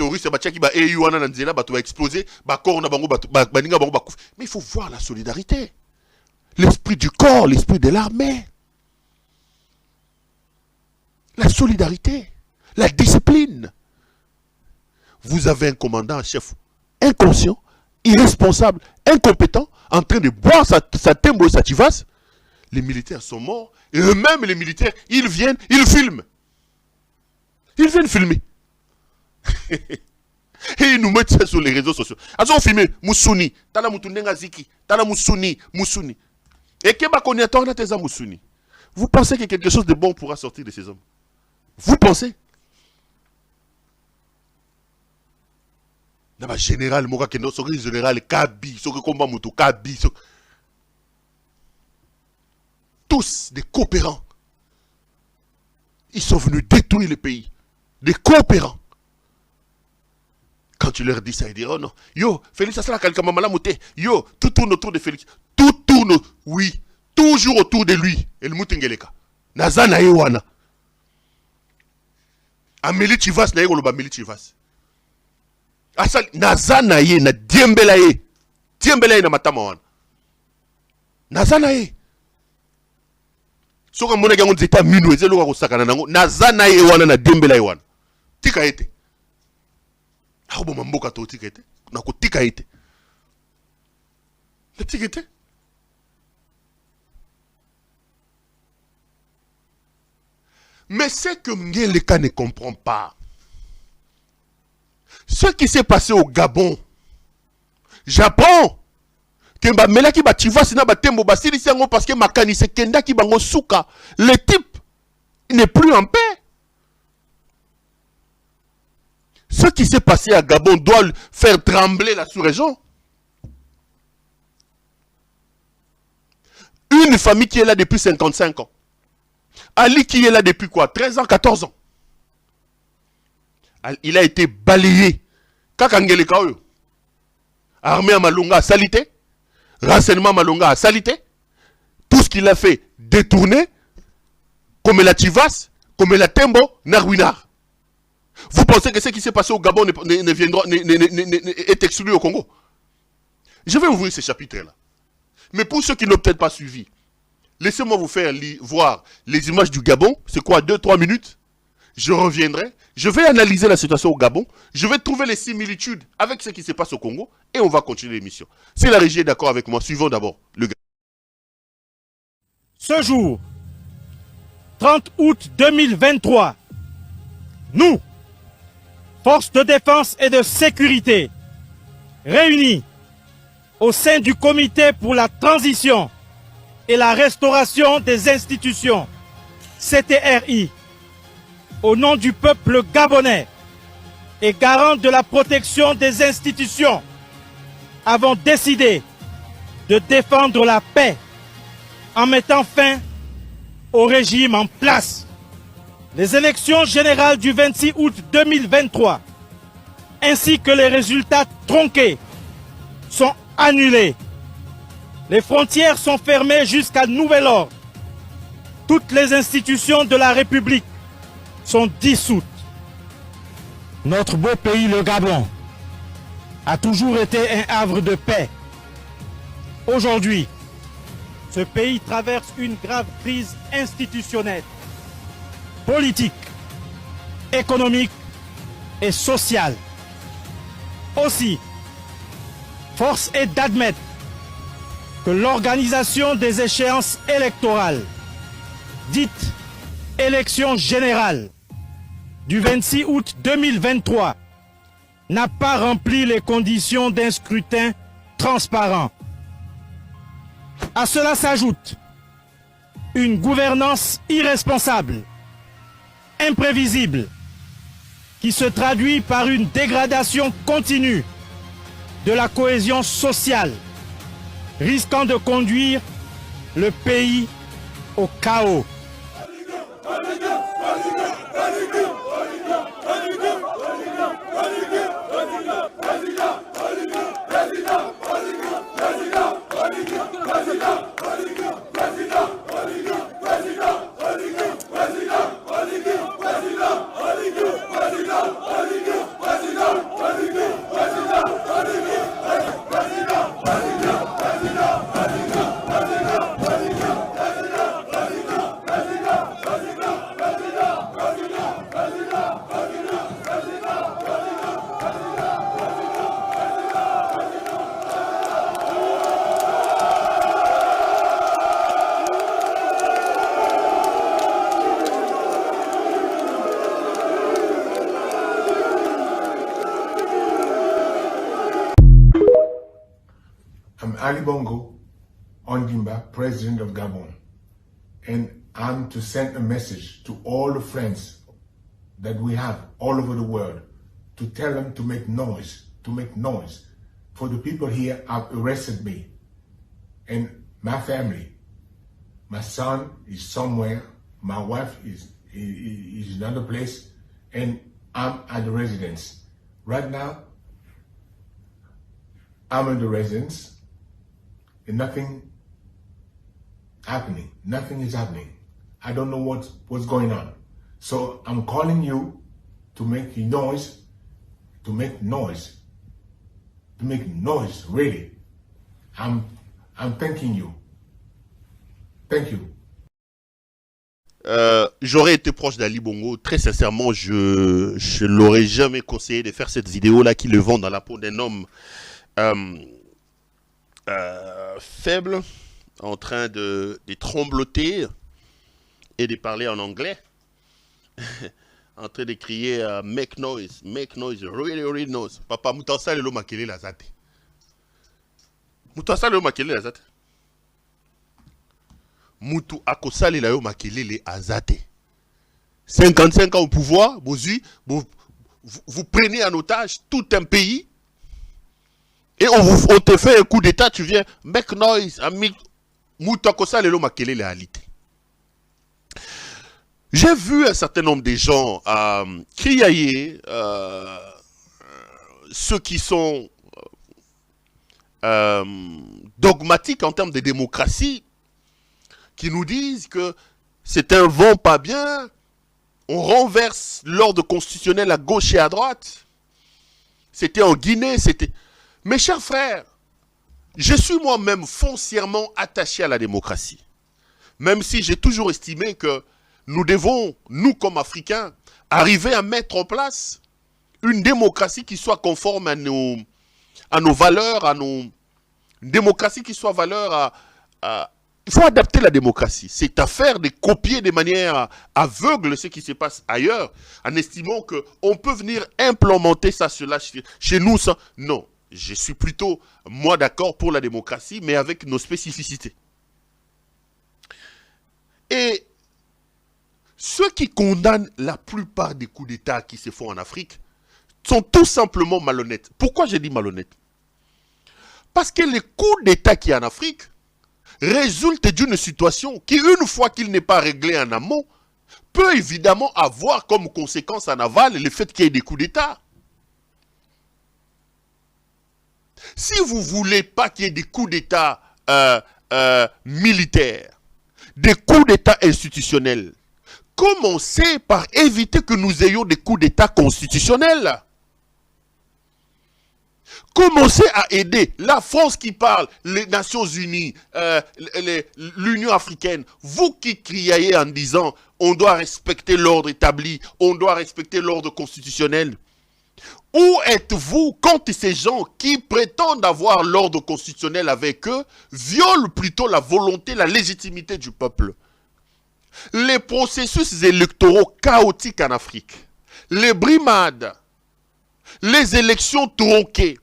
il faut voir la solidarité. L'esprit du corps, l'esprit de l'armée. La solidarité. La discipline. Vous avez un commandant en chef inconscient, irresponsable, incompétent, en train de boire sa Tembo et sa Chivas. Les militaires sont morts. Et eux-mêmes, les militaires, ils viennent, ils filment. Ils viennent filmer. Et ils nous mettent ça sur les réseaux sociaux. Ils ont filmé Moussuni, Tala Moutundenga Ziki, Tala Moussuni. Et Keba Konyata, on a tes Moussuni. Vous pensez que quelque chose de bon pourra sortir de ces hommes? Vous pensez? D'abord, général Moka Keno, général Kabi, Sokomba Moutou, Kabi. Tous des coopérants. Ils sont venus détruire le pays. Des coopérants. Quand tu leur dis ça, ils disent, oh non, yo, Félix Assala Kalkamamala Mouté, yo, tout tourne autour de Félix. Tout tourne, oui, toujours autour de lui. Et le Moutengeleka. Nazana Ewana. Amélie Chivas, na Yegoloba Amélie Chivas. Asal, Nazana Ye, na Diembela Ye. Diembela Ye na Matamawana. Nazana Ye. Soka mona gango nzeta minu, ezelo kwa kusakana nango. Nazana Ye wana na Diembela Ye wana. Tika ete. Aho mamboka to tika ete. Na kutika ete. Na tika ete. Mais c'est que Ngeleka ne comprend pas. Ce qui s'est passé au Gabon, Japon, Kemba Melaki Bachiva Sina Batembo Basili Sango parce que Makani se Kenda ki bango Souka, le type n'est plus en paix. Ce qui s'est passé à Gabon doit faire trembler la sous-région. Une famille qui est là depuis 55 ans. Ali qui est là depuis quoi? 13 ans, 14 ans. Il a été balayé. Kakangeleka oyo. Armée à Malunga a salité. Renseignement à Malunga a salité. Tout ce qu'il a fait, détourné. Comme la Chivas, comme la Tembo, Narwinar. Vous pensez que ce qui s'est passé au Gabon est exclu au Congo? Je vais ouvrir ce chapitre-là. Mais pour ceux qui n'ont peut-être pas suivi, laissez-moi vous faire voir les images du Gabon. C'est quoi, 2-3 minutes? Je reviendrai. Je vais analyser la situation au Gabon. Je vais trouver les similitudes avec ce qui se passe au Congo. Et on va continuer l'émission. Si la régie est d'accord avec moi, suivons d'abord le Gabon. Ce jour, 30 août 2023, Nous, forces de défense et de sécurité, réunis au sein du Comité pour la transition et la restauration des institutions, CTRI, au nom du peuple gabonais et garant de la protection des institutions, avons décidé de défendre la paix en mettant fin au régime en place. Les élections générales du 26 août 2023 ainsi que les résultats tronqués sont annulés. Les frontières sont fermées jusqu'à nouvel ordre. Toutes les institutions de la République sont dissoutes. Notre beau pays, le Gabon, a toujours été un havre de paix. Aujourd'hui, ce pays traverse une grave crise institutionnelle, politique, économique et sociale. Aussi, force est d'admettre que l'organisation des échéances électorales, dites élections générales, du 26 août 2023, n'a pas rempli les conditions d'un scrutin transparent. À cela s'ajoute une gouvernance irresponsable, imprévisible, qui se traduit par une dégradation continue de la cohésion sociale, risquant de conduire le pays au chaos. I'm Ali Bongo Ondimba, President of Gabon, and I'm to send a message to all the friends that we have all over the world to tell them to make noise, for the people here have arrested me and my family. My son is somewhere, my wife is in another place, and I'm at the residence. Right now, I'm in the residence. And nothing is happening. I don't know what's going on. So I'm calling you to make noise, really. I'm thanking you. Thank you. J'aurais été proche d'Ali Bongo, très sincèrement, je l'aurais jamais conseillé de faire cette vidéo-là qui le vend dans la peau d'un homme faible, en train de trembloter et de parler en anglais, en train de crier make noise, really noise. Papa, Moutansa lelo makele la zate. Moutansa lelo makele la zate. Moutou akosali la yo makele le azate. 55 ans au pouvoir, vous prenez en otage tout un pays. Et on te fait un coup d'état, tu viens, make noise, j'ai vu un certain nombre de gens crier, ceux qui sont dogmatiques en termes de démocratie, qui nous disent que c'est un vent pas bien, on renverse l'ordre constitutionnel à gauche et à droite. C'était en Guinée, c'était... Mes chers frères, je suis moi-même foncièrement attaché à la démocratie. Même si j'ai toujours estimé que nous devons, nous comme Africains, arriver à mettre en place une démocratie qui soit conforme à nos valeurs, une démocratie qui soit valeur Il faut adapter la démocratie. C'est affaire de copier de manière aveugle ce qui se passe ailleurs, en estimant qu'on peut venir implémenter ça, cela chez nous. Ça. Non, je suis plutôt, moi, d'accord pour la démocratie, mais avec nos spécificités. Et ceux qui condamnent la plupart des coups d'État qui se font en Afrique sont tout simplement malhonnêtes. Pourquoi j'ai dit malhonnêtes? Parce que les coups d'État qui y a en Afrique résulte d'une situation qui, une fois qu'il n'est pas réglé en amont, peut évidemment avoir comme conséquence en aval le fait qu'il y ait des coups d'État. Si vous ne voulez pas qu'il y ait des coups d'État militaires, des coups d'État institutionnels, commencez par éviter que nous ayons des coups d'État constitutionnels. Commencez à aider la France qui parle, les Nations Unies, l'Union africaine, vous qui criez en disant on doit respecter l'ordre établi, on doit respecter l'ordre constitutionnel. Où êtes-vous quand ces gens qui prétendent avoir l'ordre constitutionnel avec eux violent plutôt la volonté, la légitimité du peuple? Les processus électoraux chaotiques en Afrique, les brimades, les élections tronquées,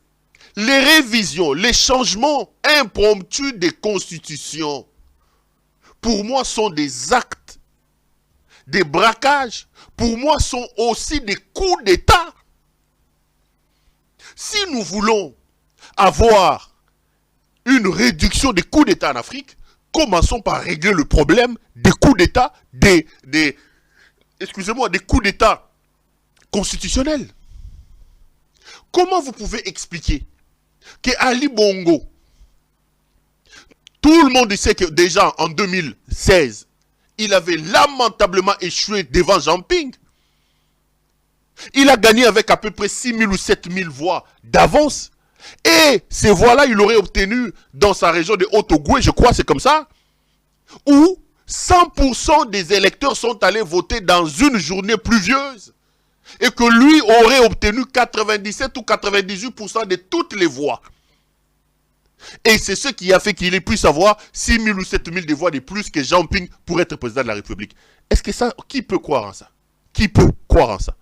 les révisions, les changements impromptus des constitutions, pour moi sont des actes, des braquages, pour moi sont aussi des coups d'État. Si nous voulons avoir une réduction des coups d'État en Afrique, commençons par régler le problème des coups d'État, des coups d'État constitutionnels. Comment vous pouvez expliquer que Ali Bongo, tout le monde sait que déjà en 2016, il avait lamentablement échoué devant Jean Ping. Il a gagné avec à peu près 6 000 ou 7 000 voix d'avance. Et ces voix-là, il aurait obtenu dans sa région de Haut-Ogooué, je crois, c'est comme ça, où 100% des électeurs sont allés voter dans une journée pluvieuse. Et que lui aurait obtenu 97 ou 98% de toutes les voix. Et c'est ce qui a fait qu'il puisse avoir 6 000 ou 7 000 de voix de plus que Jean Ping pour être président de la République. Est-ce que ça, qui peut croire en ça? Qui peut croire en ça?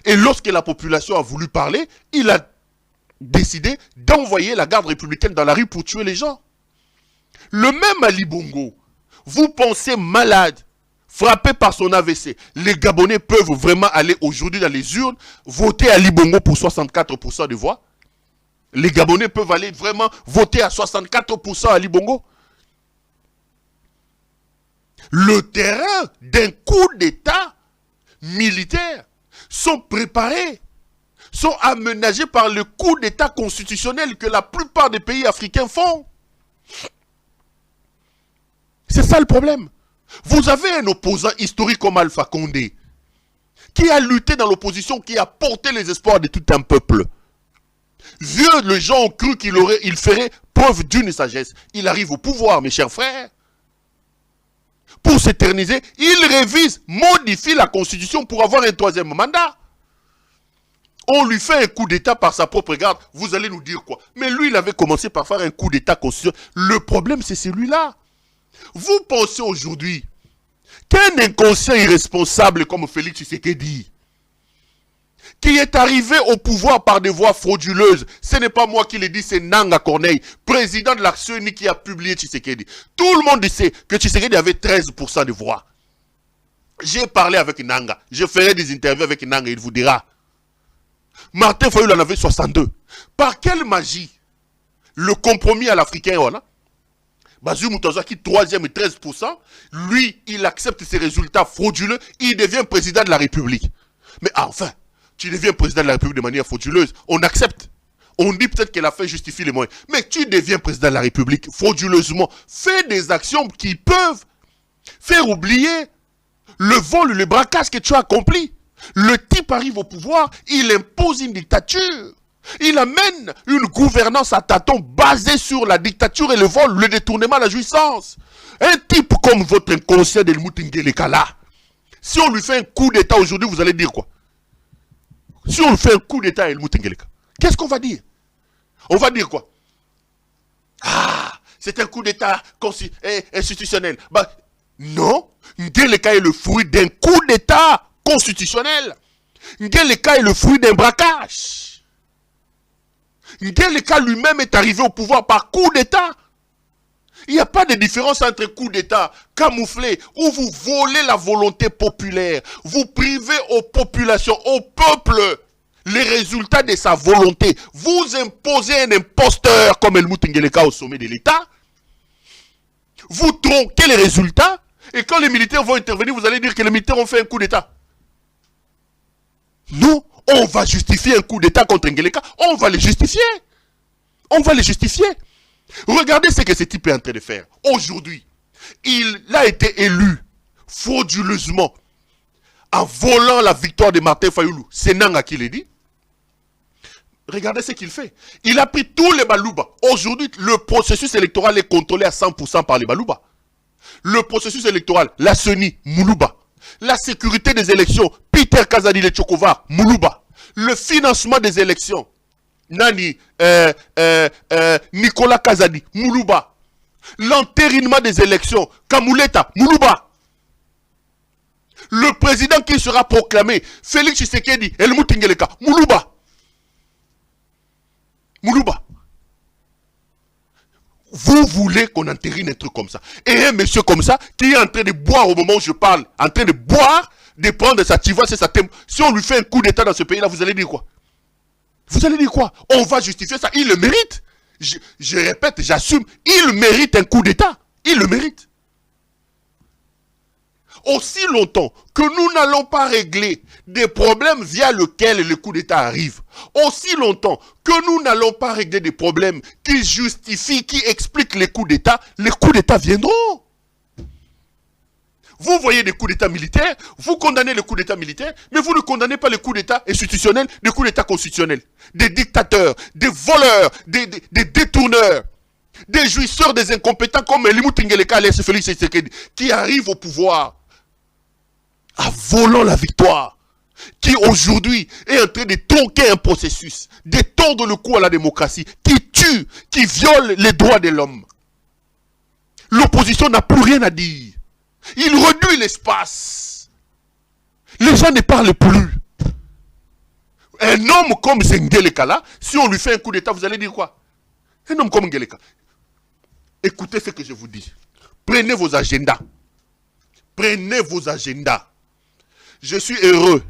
Et lorsque la population a voulu parler, il a décidé d'envoyer la garde républicaine dans la rue pour tuer les gens. Le même Ali Bongo, vous pensez malade, frappé par son AVC, les Gabonais peuvent vraiment aller aujourd'hui dans les urnes, voter Ali Bongo pour 64% de voix? Les Gabonais peuvent aller vraiment voter à 64% Ali Bongo? Le terrain d'un coup d'État militaire sont préparés, sont aménagés par le coup d'État constitutionnel que la plupart des pays africains font. C'est ça le problème. Vous avez un opposant historique comme Alpha Condé, qui a lutté dans l'opposition, qui a porté les espoirs de tout un peuple. Vieux, les gens ont cru qu'il ferait preuve d'une sagesse. Il arrive au pouvoir, mes chers frères. Pour s'éterniser, il révise, modifie la constitution pour avoir un troisième mandat. On lui fait un coup d'État par sa propre garde. Vous allez nous dire quoi? Mais lui, il avait commencé par faire un coup d'État constitutionnel. Le problème, c'est celui-là. Vous pensez aujourd'hui qu'un inconscient irresponsable comme Félix Tshisekedi, qui est arrivé au pouvoir par des voies frauduleuses, ce n'est pas moi qui le dis, c'est Nanga Corneille, président de l'Action Unique qui a publié Tshisekedi. Tout le monde sait que Tshisekedi avait 13% de voix. J'ai parlé avec Nanga, je ferai des interviews avec Nanga, il vous dira. Martin Fayulu en avait 62. Par quelle magie le compromis à l'Africain, voilà, Bazoum Moutaza qui 3e et 13%, lui, il accepte ses résultats frauduleux, il devient président de la République. Mais enfin, tu deviens président de la République de manière frauduleuse, on accepte. On dit peut-être qu'elle a fait justifier les moyens. Mais tu deviens président de la République frauduleusement. Fais des actions qui peuvent faire oublier le vol, le braquage que tu as accompli. Le type arrive au pouvoir, il impose une dictature. Il amène une gouvernance à tâtons basée sur la dictature et le vol, le détournement, la jouissance. Un type comme votre inconscient de Moutingeleka là, si on lui fait un coup d'État aujourd'hui, vous allez dire quoi? Si on fait un coup d'État à El Moutingeleka, qu'est-ce qu'on va dire? On va dire quoi? Ah, c'est un coup d'État institutionnel. Bah, non, Ngeleka est le fruit d'un coup d'État constitutionnel. Ngeleka est le fruit d'un braquage. Ngeleka lui-même est arrivé au pouvoir par coup d'État. Il n'y a pas de différence entre coup d'État camouflé où vous volez la volonté populaire, vous privez aux populations, au peuple, les résultats de sa volonté. Vous imposez un imposteur comme Helmut Ngeleka au sommet de l'État. Vous tronquez les résultats. Et quand les militaires vont intervenir, vous allez dire que les militaires ont fait un coup d'État. Non, on va justifier un coup d'État contre Ngeleka. On va les justifier. On va les justifier. Regardez ce que ce type est en train de faire. Aujourd'hui, il a été élu frauduleusement en volant la victoire de Martin Fayoulou. C'est Nanga qui l'a dit. Regardez ce qu'il fait. Il a pris tous les Balouba. Aujourd'hui, le processus électoral est contrôlé à 100% par les Balouba. Le processus électoral, la CENI, Moulouba. La sécurité des élections, Peter Kazadi le Tchokovar, Moulouba. Le financement des élections, Nani, Nicolas Kazadi, Moulouba. L'entérinement des élections, Kamouleta, Moulouba. Le président qui sera proclamé, Félix Tshisekedi, Helmut Ngeleka, Moulouba. Moulouba. Vous voulez qu'on entérine un truc comme ça. Et un monsieur comme ça, qui est en train de boire au moment où je parle, en train de boire, de prendre sa tivas et sa thème. Si on lui fait un coup d'état dans ce pays-là, vous allez dire quoi? Vous allez dire quoi? On va justifier ça. Il le mérite. Je répète, j'assume. Il mérite un coup d'état. Il le mérite. Aussi longtemps que nous n'allons pas régler des problèmes via lesquels le coup d'état arrive, aussi longtemps que nous n'allons pas régler des problèmes qui justifient, qui expliquent les coups d'état viendront. Vous voyez des coups d'état militaires, vous condamnez les coups d'état militaires, mais vous ne condamnez pas les coups d'état institutionnels, les coups d'état constitutionnels. Des dictateurs, des voleurs, des détourneurs, des jouisseurs, des incompétents comme Helmut Ngeleka, Alès Félix Tshisekedi, qui arrivent au pouvoir en volant la victoire, qui aujourd'hui est en train de tronquer un processus, de tordre le cou à la démocratie, qui tue, qui viole les droits de l'homme. L'opposition n'a plus rien à dire. Il réduit l'espace. Les gens ne parlent plus. Un homme comme Ngeleka là, si on lui fait un coup d'état, vous allez dire quoi? Un homme comme Ngeleka. Écoutez ce que je vous dis. Prenez vos agendas. Prenez vos agendas. Je suis heureux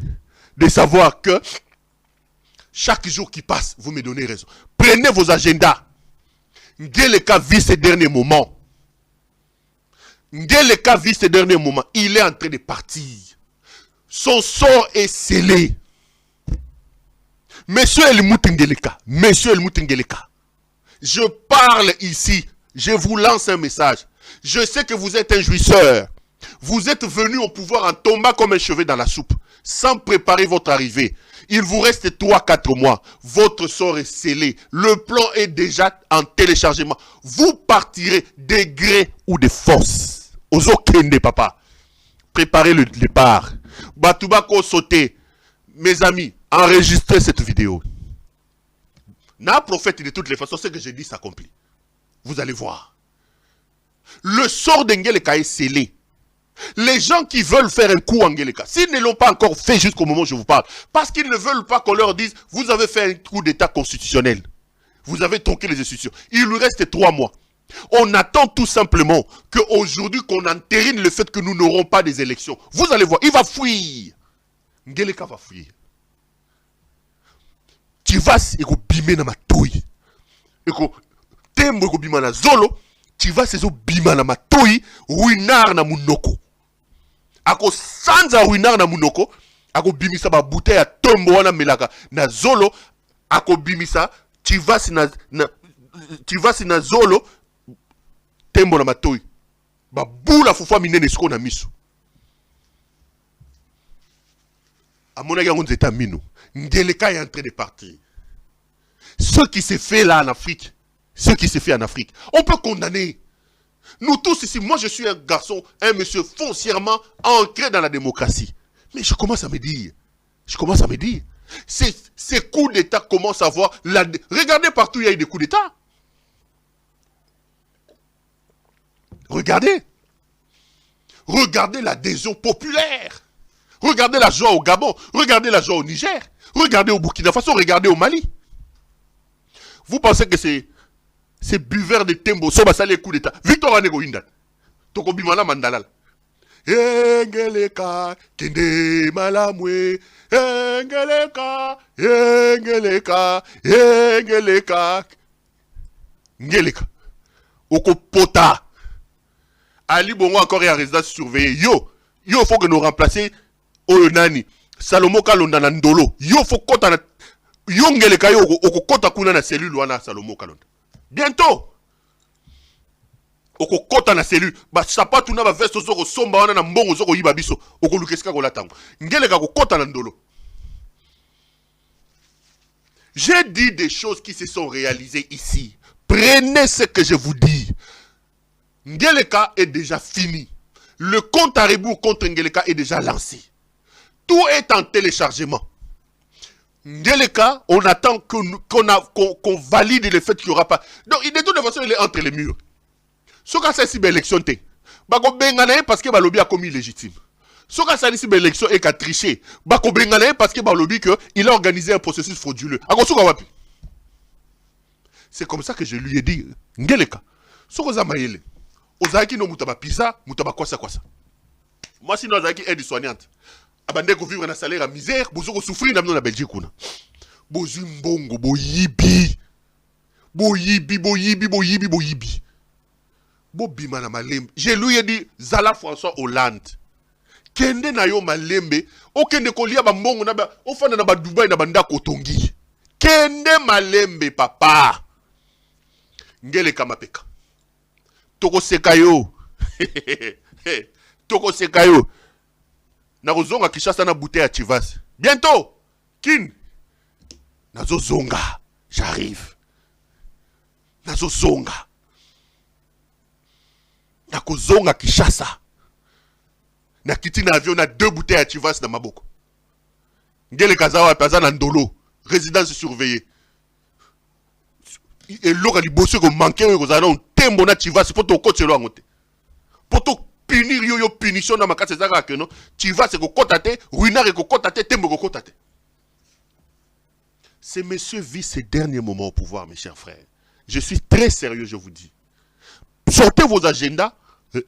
de savoir que chaque jour qui passe, vous me donnez raison. Prenez vos agendas. Ngeleka vit ces derniers moments. Ngeleka vit ces derniers moments. Il est en train de partir. Son sort est scellé. Monsieur Helmut Ngeleka, je parle ici. Je vous lance un message. Je sais que vous êtes un jouisseur. Vous êtes venu au pouvoir en tombant comme un cheveu dans la soupe, sans préparer votre arrivée. Il vous reste 3-4 mois. Votre sort est scellé. Le plan est déjà en téléchargement. Vous partirez de gré ou de force. Ozokende, papa. Préparez le départ. Batubako sauté. Mes amis, enregistrez cette vidéo. Na prophète, de toutes les façons, ce que j'ai dit s'accomplit. Vous allez voir. Le sort d'Ngeleka est scellé. Les gens qui veulent faire un coup en Ngeleka, s'ils ne l'ont pas encore fait jusqu'au moment où je vous parle, parce qu'ils ne veulent pas qu'on leur dise, vous avez fait un coup d'état constitutionnel. Vous avez tronqué les institutions. Il lui reste 3 mois. On attend tout simplement qu'aujourd'hui qu'on entérine le fait que nous n'aurons pas des élections. Vous allez voir, il va fuir. Ngeleka va fuir. Tu vas se bimé dans ma touille. Tembo bima na zolo, tu vas se bima na ma touille, ruinar na munoko. Ako sanza ruinar na munoko, ako bimisa ba bouteille à tombo wana melaka na zolo, ako bimisa, tu vas na zolo, tembo na ma touille. Ba boula fufa minene siko na miso. Amona yango nzeta mino. Ngeleka est en train de partir. Ce qui s'est fait là en Afrique, on peut condamner. Nous tous ici, moi je suis un garçon, un monsieur foncièrement ancré dans la démocratie. Mais je commence à me dire, ces coups d'État commencent à voir, regardez partout il y a eu des coups d'État. Regardez. Regardez l'adhésion populaire. Regardez la joie au Gabon. Regardez la joie au Niger. Regardez au Burkina Faso. Regardez au Mali. Vous pensez que ces buveurs de tembo, ça va saler coup d'état. Victor Anego Indan. Toko Bimana Mandalal. Engeleka, kende malamwe. Engeleka, engeleka, engeleka. Ngeleka. Oko pota. Ali Bongo encore est en résidence surveillée. Yo, faut que nous remplacer Oyonani. Salomo Kalonda na Ndolo. Yo, faut kota na. Yo ngeleka yo, oko kota kuna na cellule wana Salomo Kalonda. Bientôt. Oko kota na cellule. Ba sapatu na ba veste zoko somba wana na mbongo zoko yiba biso. Oko lukeska ko latango. Ngeleka ko kota na Ndolo. J'ai dit des choses qui se sont réalisées ici. Prenez ce que je vous dis. Ngeleka est déjà fini. Le compte à rebours contre Ngeleka est déjà lancé. Tout est en téléchargement. Ngeleka, on attend qu'on valide le fait qu'il n'y aura pas. Donc, de toute façon, il est entre les murs. Ce cas c'est si belle élection, bako bengana parce que balobi a commis illégitime. Ce cas c'est si belle élection et qu'a triché. Bako bengana parce que balobi il a organisé un processus frauduleux. C'est comme ça que je lui ai dit, Ngeleka, Sokoza Mayele, Ozaki no mutaba pizza, mutaba kwasa. Moi, si nous avons aide soignante, abandé ko vivre dans salaire à misère, bozo souffrir dans la Belgique. Bozu mbongo, boyibi. Boyibi. Bobima na malembe. Je lui ai dit, Zala François Hollande. Kende na yo malembe, okende kolia ba mbongo na ba, ofanda na ba Dubai na banda kotongi. Kende malembe papa. Ngeleka mapeka. Toko sekayo. Toko sekayo. Nakozonga Kishasa na bouteille à Chivas. Bientôt. Kin. Nazozonga. J'arrive. Nazozonga. Nakozonga Kishasa. Na kiti na avion na 2 bouteilles à Chivas na maboko. Ngele kazawa paza na Ndolo. Résidence surveillée. Et l'autre a bossé comme manqué aux allons tembo na Chivas pour ton coach lo ngote. Pour ton punir yo punition na makase zaka que non. Chivas ko kotate, ruinare ko kotate, tembo ko kotate. Ce monsieur vit ses derniers moments au pouvoir, mes chers frères. Je suis très sérieux, je vous dis. Sortez vos agendas,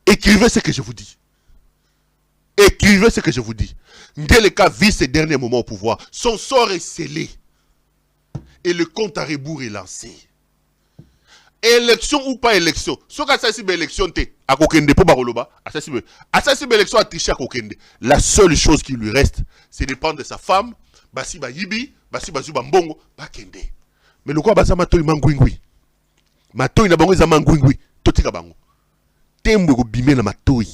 écrivez ce que je vous dis. Écrivez ce que je vous dis. Ngeleka vit ses derniers moments au pouvoir. Son sort est scellé. Et le compte à rebours est lancé. Élection ou pas élection. Ce que ça c'est élection à kokende pour baroloba. Assassin élection à tricher à kokende. La seule chose qui lui reste, c'est de prendre de sa femme, basi ba yibi, basi bazu bambongo, ba kende. Mais le quoi basa matoi mangwingwi. Matoi na bango za mangwingwi, totika bango. Tembo ko bimé na matoi.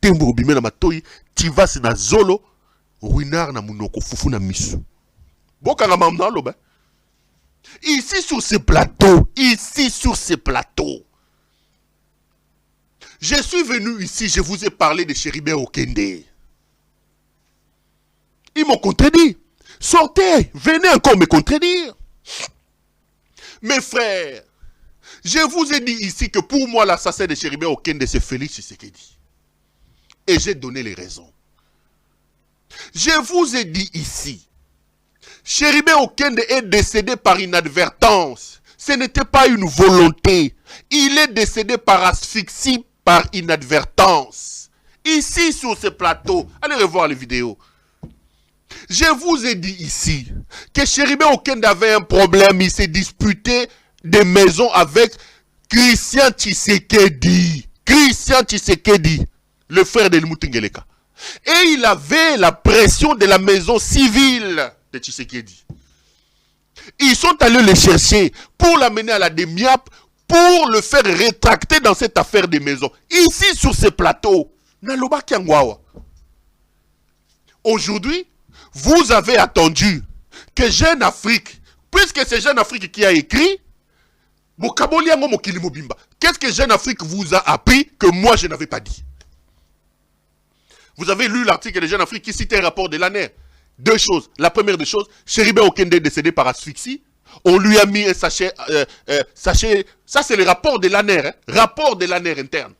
Tembo ko bimé na matoi, Tivas na zolo, ruinar na munoko fufu na misu. Boka na mamna loba. Ici sur ce plateau, je suis venu ici, je vous ai parlé de Chéribert Okende. Ils m'ont contredit. Sortez, venez encore me contredire. Mes frères, je vous ai dit ici que pour moi l'assassin de Chéribert Okende c'est Félix Tshisekedi. Et j'ai donné les raisons. Je vous ai dit ici, Chéribert Okende est décédé par inadvertance. Ce n'était pas une volonté. Il est décédé par asphyxie, par inadvertance. Ici, sur ce plateau, allez revoir les vidéos. Je vous ai dit ici que Chéribert Okende avait un problème. Il s'est disputé des maisons avec Christian Tshisekedi. Christian Tshisekedi, le frère de Ngeleka. Et il avait la pression de la maison civile de Tshisekedi. Ils sont allés le chercher pour l'amener à la DEMIAP, pour le faire rétracter dans cette affaire des maisons. Ici, sur ce plateau, Naloba Kiangwawa. Aujourd'hui, vous avez attendu que Jeune Afrique, puisque c'est Jeune Afrique qui a écrit, qu'est-ce que Jeune Afrique vous a appris que moi je n'avais pas dit? Vous avez lu l'article de Jeune Afrique qui cite un rapport de l'ANER. 2 choses. La première des choses, Chéribert Okende est décédé par asphyxie. On lui a mis un sachet, sachet, ça c'est le rapport de l'ANER, hein, rapport de l'ANER interne.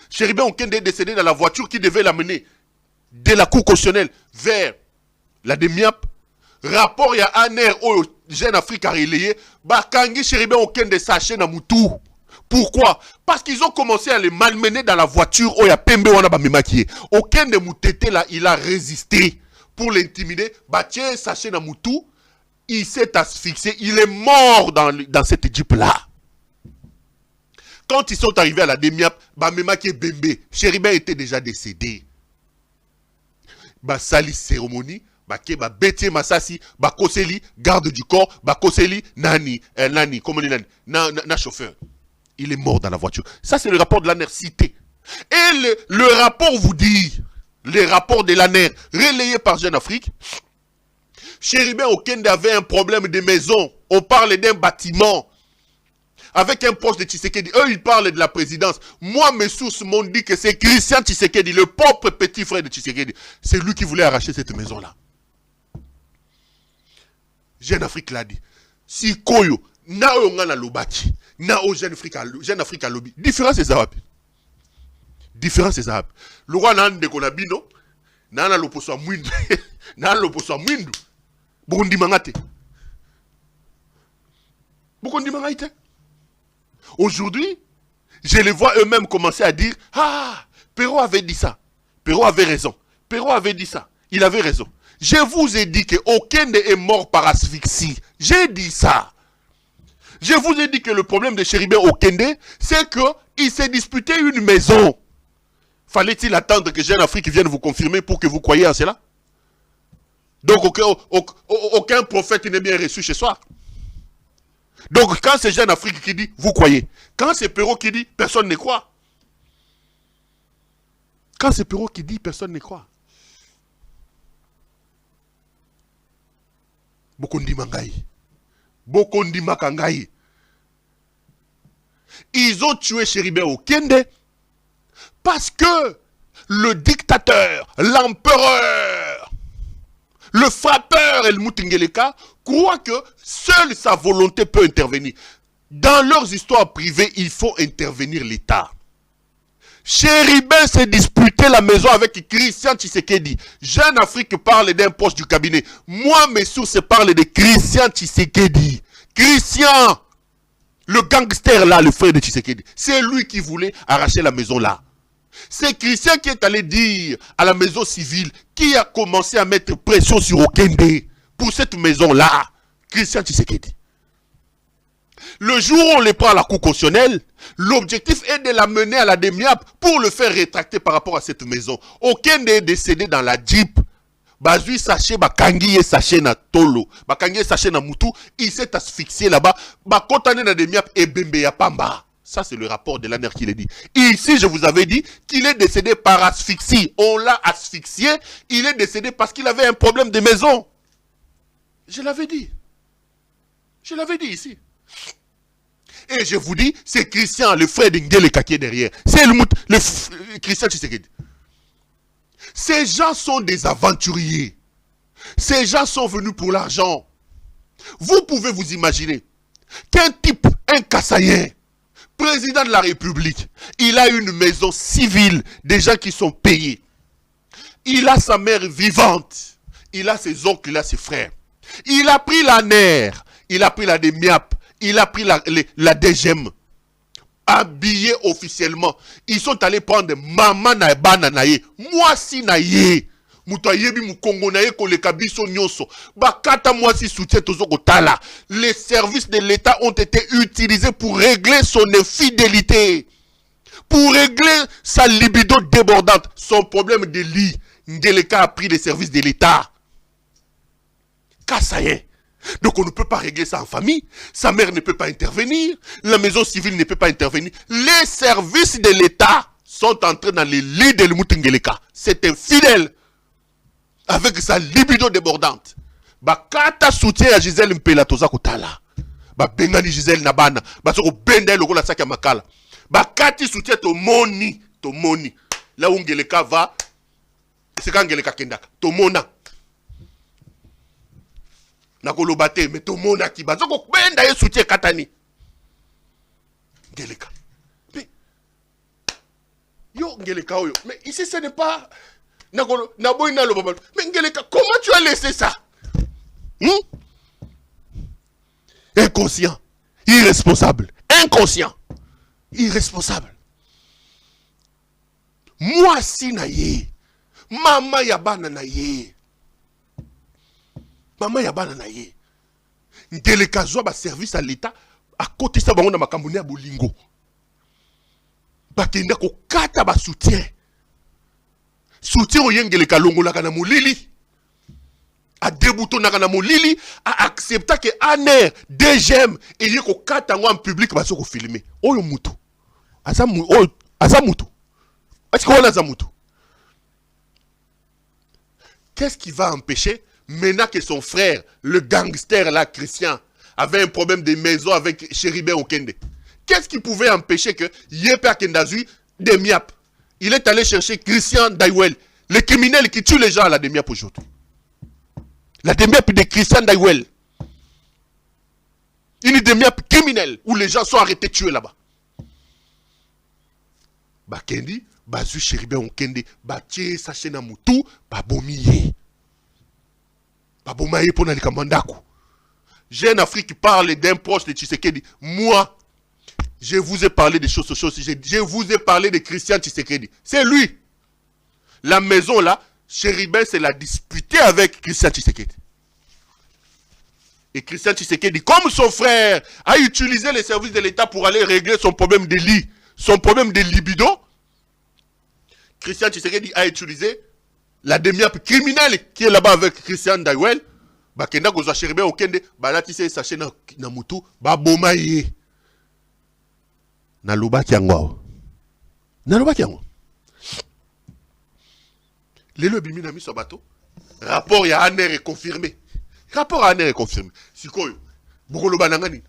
Chéribin Okende est décédé dans la voiture qui devait l'amener de la cour constitutionnelle vers la DEMIAP. Rapport, il y a ANER au Jeune Afrique a relayé, Bakangi Chéribin Okende sachet na Moutou. Pourquoi? Parce qu'ils ont commencé à les malmener dans la voiture. Oh, il y a Pembe Wana Bamimaki. Okende Moutete là, il a résisté pour l'intimider. Tiens, sachet na Moutou. Il s'est asphyxié, il est mort dans cette Jeep-là. Quand ils sont arrivés à la DEMIAP, Bamemaki et Bembe, Chéribin était déjà décédé. Sali cérémonie, Bétier Massassi, Koseli, garde du corps, Koseli, Nani, comment on dit, na chauffeur. Il est mort dans la voiture. Ça, c'est le rapport de l'ANER cité. Et le rapport vous dit, le rapport de l'ANER relayé par Jeune Afrique, Chéribin Okende avait un problème de maison. On parle d'un bâtiment. Avec un poste de Tshisekedi. Eux, ils parlent de la présidence. Moi, mes sources m'ont dit que c'est Christian Tshisekedi, le propre petit frère de Tshisekedi. C'est lui qui voulait arracher cette maison-là. Jeune Afrique l'a dit. Si Koyo, na Ongana Lobaki, na o Jeune Afrique a lobby. Différence c'est ça. Différence c'est ça. Le roi n'a de Konabino, n'a l'opposé à Mwindu. N'a l'opposé à Mwindu. Burundi Mangate. Burundi Mangate. Aujourd'hui, je les vois eux-mêmes commencer à dire « Ah, Perrault avait dit ça. Perrault avait raison. Perrault avait dit ça. Il avait raison. » Je vous ai dit qu'aucun est mort par asphyxie. J'ai dit ça. Je vous ai dit que le problème de Chéribin Okende, c'est qu'il s'est disputé une maison. Fallait-il attendre que Jeune Afrique vienne vous confirmer pour que vous croyiez à cela? Donc aucun prophète n'est bien reçu chez soi. Donc quand c'est Jeune Afrique qui dit, vous croyez. Quand c'est Perrault qui dit, personne ne croit. Quand c'est Perrault qui dit, personne ne croit. Bokondi Mangaï. Bokondi Makangaï. Ils ont tué Chéribin Okende parce que le dictateur, l'empereur, le frappeur El Moutingeleka croit que seule sa volonté peut intervenir. Dans leurs histoires privées, il faut intervenir l'État. Chéribin s'est disputé la maison avec Christian Tshisekedi. Jeune Afrique parle d'un poste du cabinet. Moi, mes sources parlent de Christian Tshisekedi. Christian, le gangster là, le frère de Tshisekedi. C'est lui qui voulait arracher la maison là. C'est Christian qui est allé dire à la maison civile, qui a commencé à mettre pression sur Okende pour cette maison-là. Christian Tshisekedi. Le jour où on les prend à la cour constitutionnelle, l'objectif est de la mener à la DEMIAP pour le faire rétracter par rapport à cette maison. Okende est décédé dans la Jeep. Bazui sachet, bakangi sachet na tolo, bakangi sachet na mutu, il s'est asphyxié là-bas, bakontane na DEMIAP et bembe ya pamba. Ça, c'est le rapport de l'ANER qui l'a dit. Ici, je vous avais dit qu'il est décédé par asphyxie. On l'a asphyxié. Il est décédé parce qu'il avait un problème de maison. Je l'avais dit. Je l'avais dit ici. Et je vous dis, c'est Christian, le frère d'Ngeleka qui est derrière. C'est le Christian Tshisekedi. Ces gens sont des aventuriers. Ces gens sont venus pour l'argent. Vous pouvez vous imaginer qu'un type, un Kassaïen, président de la République, il a une maison civile, des gens qui sont payés. Il a sa mère vivante. Il a ses oncles, il a ses frères. Il a pris la NER, il a pris la DEMIAP, il a pris la DGM. Habillé officiellement. Ils sont allés prendre maman na bana naye. Moi si naye. Mutayebi mukongo naye koleka biso nyonso. Bakata moi si soutien tozo kotala. Les services de l'État ont été utilisés pour régler son infidélité. Pour régler sa libido débordante. Son problème de lit. Ngeleka a pris les services de l'État. Kassaye. Donc on ne peut pas régler ça en famille. Sa mère ne peut pas intervenir. La maison civile ne peut pas intervenir. Les services de l'État sont entrés dans les lits de Moutingeleka. C'est infidèle. Avec sa libido débordante. Bakata soutien à Gisèle Mpela Toza Kotala. Bengani Gisèle Nabana. Basoko benda le la saka makala. Bakati soutien to moni. To moni. Là où Ngeleka va. C'est quand Ngeleka kendaka. To mona. nakoloba te mais tomona ki bazoko benda ye soutien katani Ngeleka mais yo Ngeleka oyo mais ici ce n'est pas naboyina lo baba mais Ngeleka comment tu as laissé ça inconscient irresponsable inconscient irresponsable moi si na ye mama ya bana na ye mama ya bana na ye Ngeleka zwa ba service à l'état à côté ça bango na makambo ya bolingo bakenda ko kata ba soutien oyo Ngeleka longolaka na molili a déboutonaka na molili a accepta que aner DGM et ko kata ngo en public ba soko filmer oyo mutu aza mutu est-ce qu'on a mutu qu'est-ce qui va empêcher maintenant que son frère, le gangster là, Christian, avait un problème de maison avec Chéribin Okende? Qu'est-ce qui pouvait empêcher que Yeper Kendazui Demiap? Il est allé chercher Christian Daiwel, le criminel qui tue les gens à la Demiap aujourd'hui. La Demiap de Christian Daiwel. Une Demiap criminelle où les gens sont arrêtés tués là-bas. Bakendi, Bazu Chéribin Okende, Batie Sachena Moutou, Babomiye. Jeune Afrique qui parle d'un proche de Tshisekedi. Moi, je vous ai parlé des choses. Je vous ai parlé de Christian Tshisekedi. C'est lui. La maison là, Chéribin c'est la disputée avec Christian Tshisekedi. Et Christian Tshisekedi, comme son frère, a utilisé les services de l'État pour aller régler son problème de lit, son problème de libido, Christian Tshisekedi a utilisé la demi-app criminelle qui est là-bas avec Christian Daiwel, bakenda kozwa Chéribin Okende, balatise sache na mutu, baboma ye. Nalobaki yango. Nalobaki yango. Lelo bimi na miso bato. Rapport ya Aner est confirmé. Rapport à Aner est confirmé. Sikoyo, bokoloba nangani.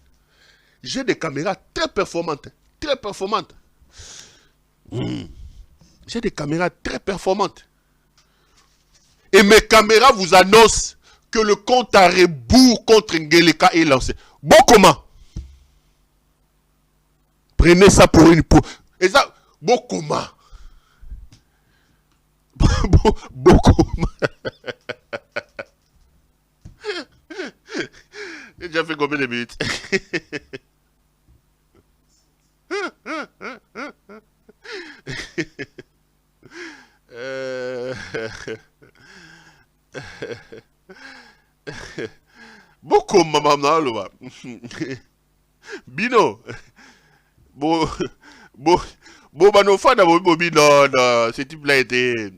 J'ai des caméras très performantes. Très performantes. J'ai des caméras très performantes. Et mes caméras vous annoncent que le compte à rebours contre Ngeleka est lancé. Bon comment? Prenez ça pour une peau. Et ça, bon comment? Bon comment? J'ai déjà fait combien de minutes? Beaucoup maman là Bino banofana bino ce type là était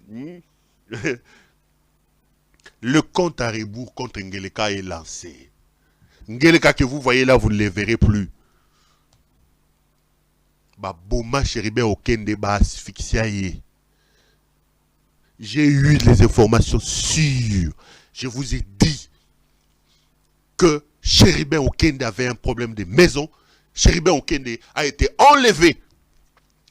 le compte à rebours contre Ngeleka est lancé. Ngeleka que vous voyez là, vous ne le verrez plus. Boma Chéribin Okende ba asphyxiaye. J'ai eu les informations sûres. Je vous ai dit que Chéribin Okende avait un problème de maison. Chéribin Okende a été enlevé.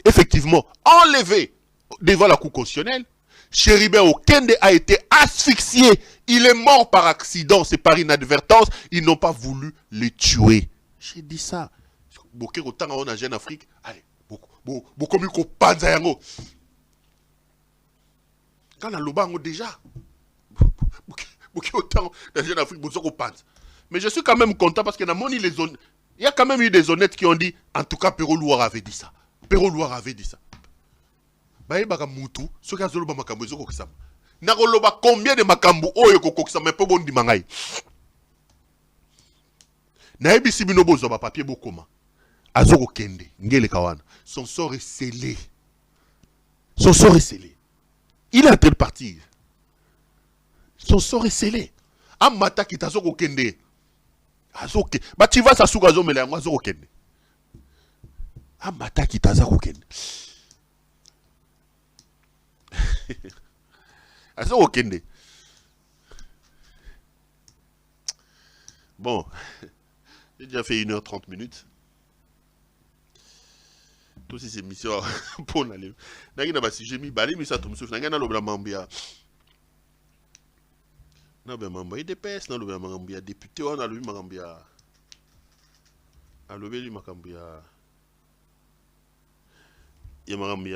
Effectivement, enlevé devant la Cour constitutionnelle. Chéribin Okende a été asphyxié. Il est mort par accident. C'est par inadvertance. Ils n'ont pas voulu le tuer. J'ai dit ça. Beaucoup de temps on a Jeune Afrique. Allez, beaucoup mieux qu'on pense à yango. Quand on a l'obango déjà. Beaucoup de temps dans Jeune Afrique, beaucoup qu'on pense. Mais je suis quand même content parce qu'il y a quand même eu des honnêtes qui ont dit, en tout cas, Perrault Loire avait dit ça. Perrault Loire avait dit ça. Baye baka mutu, ce qui a zolo ba makambo ezoko kisama. Nakoloba combien de makambo oyo kokokisama pe bon dimangai. Na ebisi bino bozo ba papier bokoma. Azoko kende, Ngeleka wana. Son sort est scellé. Son sort est scellé. Il est en train de partir. Son sort est scellé. Amata ki tazoko kende. Azoke. Ba tu vas sasuka zo mela azoko kende. Amata ki tazoko kende. Azoko kende. Bon, j'ai déjà fait 1h30 minutes. Tous ces émissions pour aller. N'a pas si j'ai mis balé mais ça tombe sur n'a pas l'obla mambia. na be mambo DPS na lobe makambo ya député wana lobi makambo ya alobeli makambo ya makambo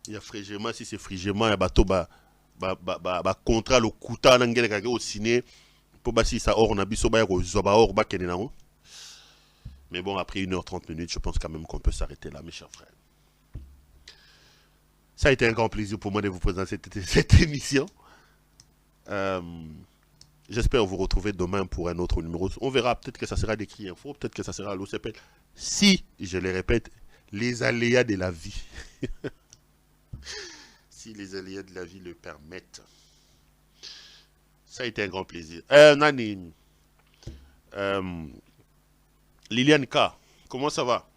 ya frigement si c'est frigement ya bato ba contrat le kuta na ngele kaka au signé pour basi ça or na biso ba ko zo ba or ba kene nango. Mais bon, après 1h30 minutes, je pense quand même qu'on peut s'arrêter là, mes chers frères. Ça a été un grand plaisir pour moi de vous présenter cette émission. J'espère vous retrouver demain pour un autre numéro. On verra, peut-être que ça sera des cris info, peut-être que ça sera à l'OCPL. Si, je le répète, les aléas de la vie. Si les aléas de la vie le permettent. Ça a été un grand plaisir. Nani, Liliane K, comment ça va?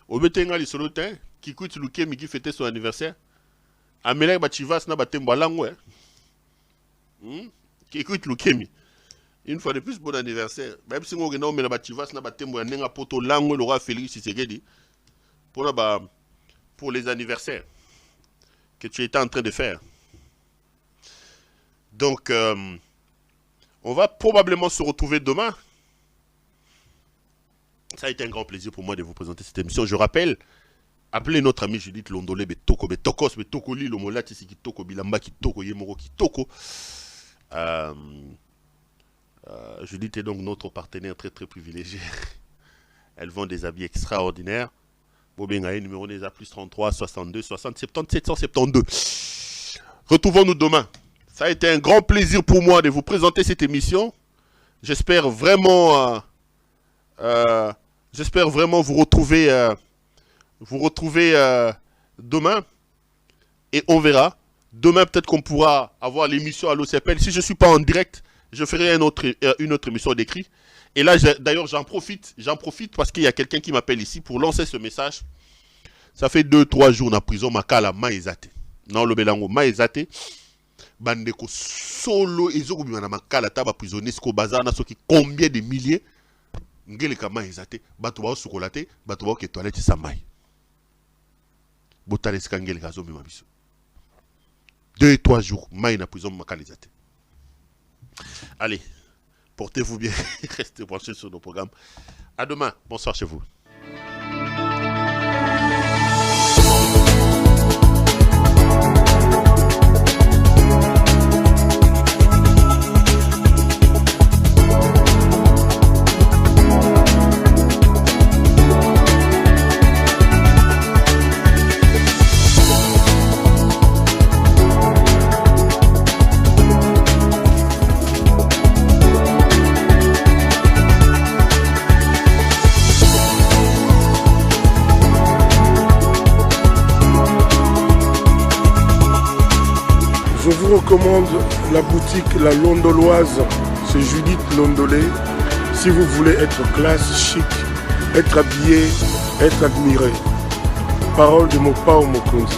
Obetenga lisolotin, qui coûte Lukemi qui fêtait son anniversaire. Amelek Bachivas na batembo langwe. Qui écoute Lukemi. Une fois de plus, bon anniversaire. Même si on a mis Bachivas na batembo nenga poto langwe le roi Félix Tshisekedi. Pour les anniversaires que tu étais en train de faire. Donc, on va probablement se retrouver demain. Ça a été un grand plaisir pour moi de vous présenter cette émission. Je rappelle, appelez notre ami Judith Londolé, Betoko, Betokos, Betoko Li, Lomola, Tissiki Toko, Bilamba, Kitoko, Yemoro, Kitoko. Judith est donc notre partenaire très très privilégié. Elle vend des habits extraordinaires. Bobengaye, numéro des A, plus 33, 62, 60, 77, 772. Retrouvons-nous demain. Ça a été un grand plaisir pour moi de vous présenter cette émission. J'espère vraiment vous retrouver demain. Et on verra. Demain, peut-être qu'on pourra avoir l'émission à l'OCPL. Si je ne suis pas en direct, je ferai une autre émission d'écrit. Et là, d'ailleurs, j'en profite parce qu'il y a quelqu'un qui m'appelle ici pour lancer ce message. Ça fait 2-3 jours en prison, Makala Maezate. Non, le Belango Maezate. Bandeko solo, ils ont mis Makala Taba prisonnier, Bazana, ceux qui combien de milliers. Ngele kama Maezate, Batouba Soukolate, Batouba qui toilette Samay. Botale Skangel Gazo Mimabiso. 2-3 jours, Maï na prison Makala Ezate. Allez. Portez-vous bien, restez branchés sur nos programmes. À demain, bonsoir chez vous. Je vous recommande la boutique La Londoloise, c'est Judith Londolé. Si vous voulez être classe, chic, être habillé, être admiré. Parole de Mopao Mokonzi.